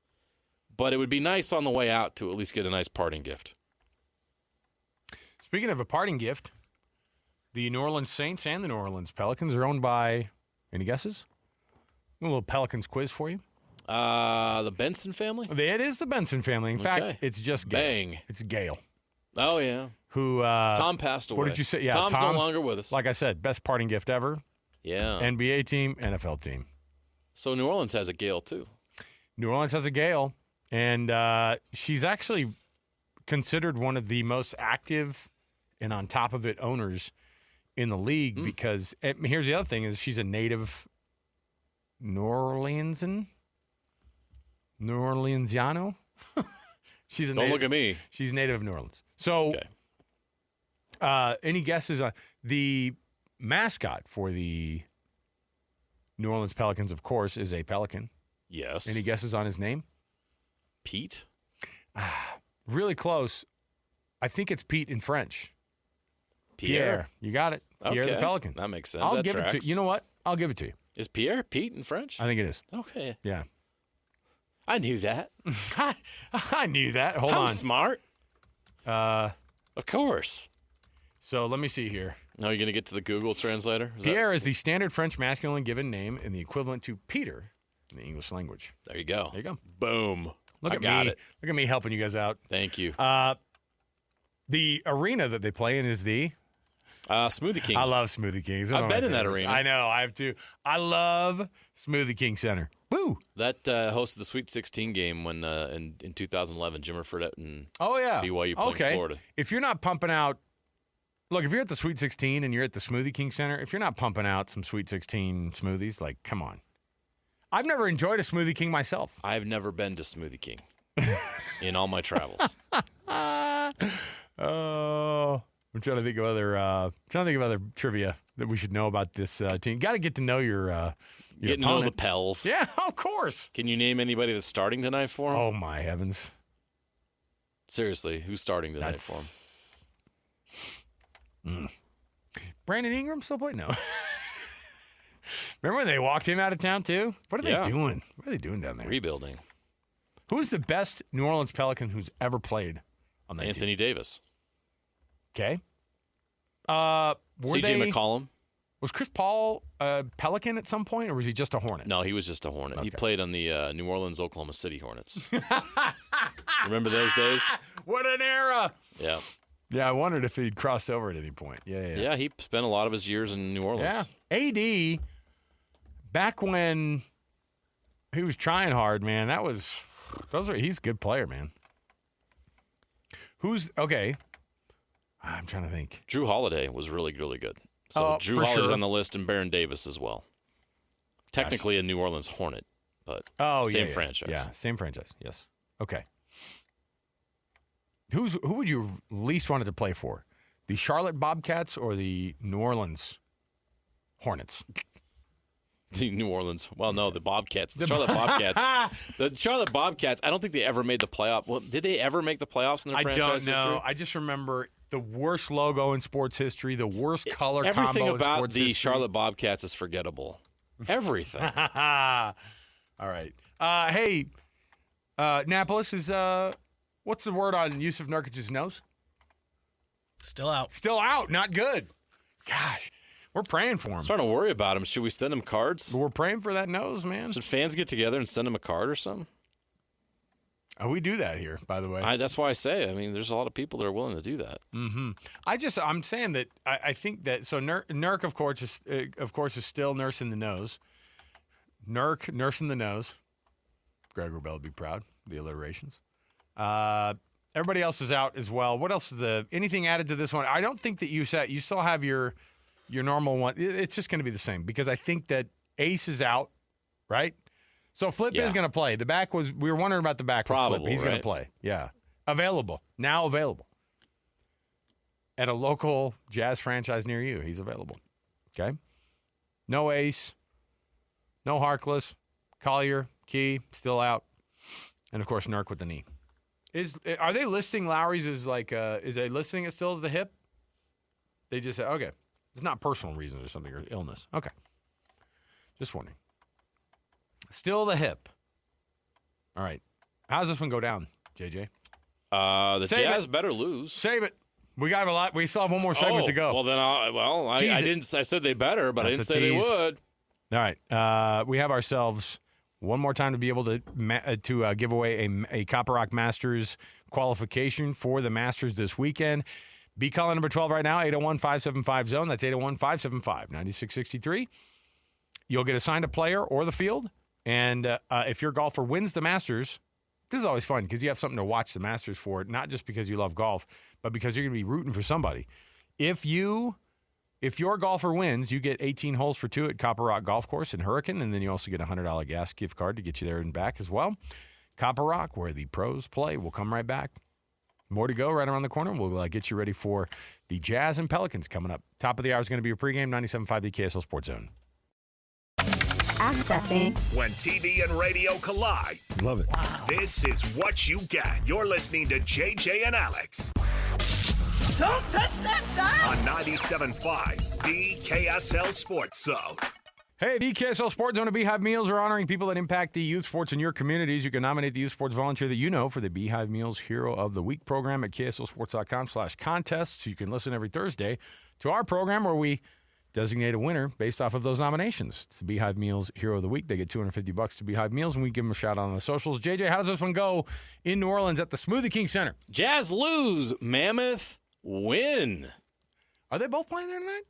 D: But it would be nice on the way out to at least get a nice parting gift.
A: Speaking of a parting gift, the New Orleans Saints and the New Orleans Pelicans are owned by, any guesses? A little Pelicans quiz for you.
D: The Benson family?
A: It is the Benson family. In fact,
D: Okay.
A: it's just Gail.
D: Bang.
A: It's Gail.
D: Oh, yeah.
A: Who?
D: Tom passed away.
A: What did you say? Yeah,
D: Tom's
A: Tom,
D: no longer with us.
A: Like I said, best parting gift ever.
D: Yeah.
A: NBA team, NFL team.
D: So New Orleans has a Gale, too.
A: New Orleans has a Gail, and she's actually considered one of the most active and on top of it owners in the league because here's the other thing is she's a native New Orleansiano. She's a
D: Don't look at me.
A: She's native of New Orleans. So any guesses on the mascot for the New Orleans Pelicans, of course, is a pelican.
D: Yes.
A: Any guesses on his name?
D: Pete?
A: Really close. I think it's Pete in French.
D: Pierre.
A: You got it. Pierre the
D: Okay.
A: Pelican.
D: That makes sense.
A: I'll
D: That
A: give it
D: tracks.
A: to you. You know what? I'll give it to you.
D: Is Pierre Pete in French?
A: I think it is.
D: Okay.
A: Yeah.
D: I knew that.
A: I knew that. Hold
D: I'm
A: on.
D: smart. Of course.
A: So let me see here.
D: Now you're going to get to the Google translator?
A: Pierre is the standard French masculine given name and the equivalent to Peter in the English language.
D: There you go.
A: There you go.
D: Boom.
A: Look
D: I
A: at
D: got
A: me.
D: it.
A: Look at me helping you guys out.
D: Thank you.
A: The arena that they play in is the
D: Smoothie King.
A: I love Smoothie King. It's one
D: I've
A: of my
D: been in that
A: favorites.
D: arena.
A: I know. I have too. I love Smoothie King Center. Woo!
D: That hosted the Sweet 16 game when in 2011, Jimmer Fredette and
A: Oh, yeah.
D: BYU playing Florida.
A: If you're not pumping out, look, if you're at the Sweet 16 and you're at the Smoothie King Center, if you're not pumping out some Sweet 16 smoothies, like, come on. I've never enjoyed a Smoothie King myself.
D: I've never been to Smoothie King in all my travels.
A: Oh, I'm trying to think of other trivia that we should know about this team. Got to get to know your
D: Getting to know the
A: opponent.
D: Pels.
A: Yeah, of course.
D: Can you name anybody that's starting tonight for them?
A: Oh my heavens!
D: Seriously, who's starting tonight for them?
A: Brandon Ingram still playing? No. Remember when they walked him out of town too? What are
D: Yeah.
A: they doing? What are they doing down there?
D: Rebuilding.
A: Who's the best New Orleans Pelican who's ever played on that
D: Anthony Davis.
A: team? Okay.
D: CJ McCollum.
A: Was Chris Paul a Pelican at some point, or was he just a Hornet?
D: No, he was just a Hornet. He
A: Okay.
D: played on the New Orleans, Oklahoma City Hornets. Remember those days?
A: What an era.
D: Yeah.
A: Yeah, I wondered if he'd crossed over at any point. Yeah.
D: Yeah, he spent a lot of his years in New Orleans.
A: Yeah. AD, back when he was trying hard, man, he's a good player, man. Okay. I'm trying to think.
D: Drew Holiday was really, really good. So Drew Holiday's on the list, and Baron Davis as well. Technically a New Orleans Hornet, but same franchise.
A: Yeah, same franchise. Yes. Okay. Who would you least wanted to play for? The Charlotte Bobcats or the New Orleans Hornets?
D: The New Orleans. Well, no, the Bobcats. The Charlotte Bobcats. The Charlotte Bobcats, I don't think they ever made the playoff. Well, did they ever make the playoffs in their franchise history? I don't know.
A: I just remember the worst logo in sports history, the worst color combo in sports
D: history. Everything about the
A: history.
D: Charlotte Bobcats is forgettable. Everything.
A: All right. Hey, Napolis is, what's the word on Yusuf Nurkic's nose?
H: Still out.
A: Still out. Not good. Gosh, we're praying for him.
D: I'm starting to worry about him. Should we send him cards?
A: We're praying for that nose, man.
D: Should fans get together and send him a card or something?
A: We do that here, by the way.
D: That's why I say. I mean, there's a lot of people that are willing to do that.
A: Mm-hmm. I'm saying that I think that Nurk, of course, is still nursing the nose. Nurk nursing the nose. Greg Wrubell would be proud. The alliterations. Everybody else is out as well. What else is anything added to this one? I don't think that you still have your normal one. It's just going to be the same because I think that Ace is out, right? So Flip is going to play. We were wondering about the back.
D: Probably,
A: Flip. He's going to play. Yeah. Now available. At a local Jazz franchise near you. He's available. Okay? No Ace. No Harkless. Collier. Key. Still out. And, of course, Nurk with the knee. Are they listing Lowry's as is they listing it still as the hip? They just say, okay. It's not personal reasons or something or illness. Okay. Just wondering. Still the hip. All right. How's this one go down, JJ?
D: The Jazz better lose.
A: Save it. We got a lot. We still have one more segment to go.
D: Well, then, I didn't. I said they better, but I didn't say they would.
A: All right. We have ourselves one more time to be able to give away a Copper Rock Masters qualification for the Masters this weekend. Be calling number 12 right now, 801-575-ZONE. That's 801-575-9663. You'll get assigned a player or the field. And if your golfer wins the Masters, this is always fun because you have something to watch the Masters for, not just because you love golf, but because you're going to be rooting for somebody. If your golfer wins, you get 18 holes for 2 at Copper Rock Golf Course in Hurricane, and then you also get a $100 gas gift card to get you there and back as well. Copper Rock, where the pros play. We'll come right back. More to go right around the corner. We'll get you ready for the Jazz and Pelicans coming up. Top of the hour is going to be your pregame, 97.5 the KSL Sports Zone.
B: Accessing. When TV and radio collide.
A: Love it.
B: Wow. This is what you get. You're listening to JJ and Alex.
C: Don't touch that dial.
B: On 97.5, the KSL Sports Zone.
A: Hey, the KSL Sports Zone of Beehive Meals are honoring people that impact the youth sports in your communities. You can nominate the youth sports volunteer that you know for the Beehive Meals Hero of the Week program at KSLSports.com/contests. You can listen every Thursday to our program where we designate a winner based off of those nominations. It's the Beehive Meals Hero of the Week. They get $250 to Beehive Meals, and we give them a shout out on the socials. JJ, how does this one go in New Orleans at the Smoothie King Center?
D: Jazz lose. Mammoth win.
A: Are they both playing there tonight?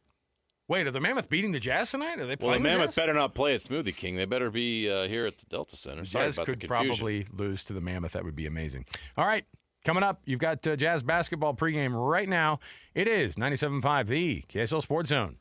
A: Wait, are the Mammoth beating the Jazz tonight? Are they playing
D: the Mammoth
A: Jazz?
D: better not play at Smoothie King. They better be here at the Delta Center. Sorry
A: Jazz
D: about
A: could
D: the confusion.
A: probably lose to the Mammoth. That would be amazing. All right, coming up, you've got Jazz basketball pregame right now. It is 97.5 the KSL Sports Zone.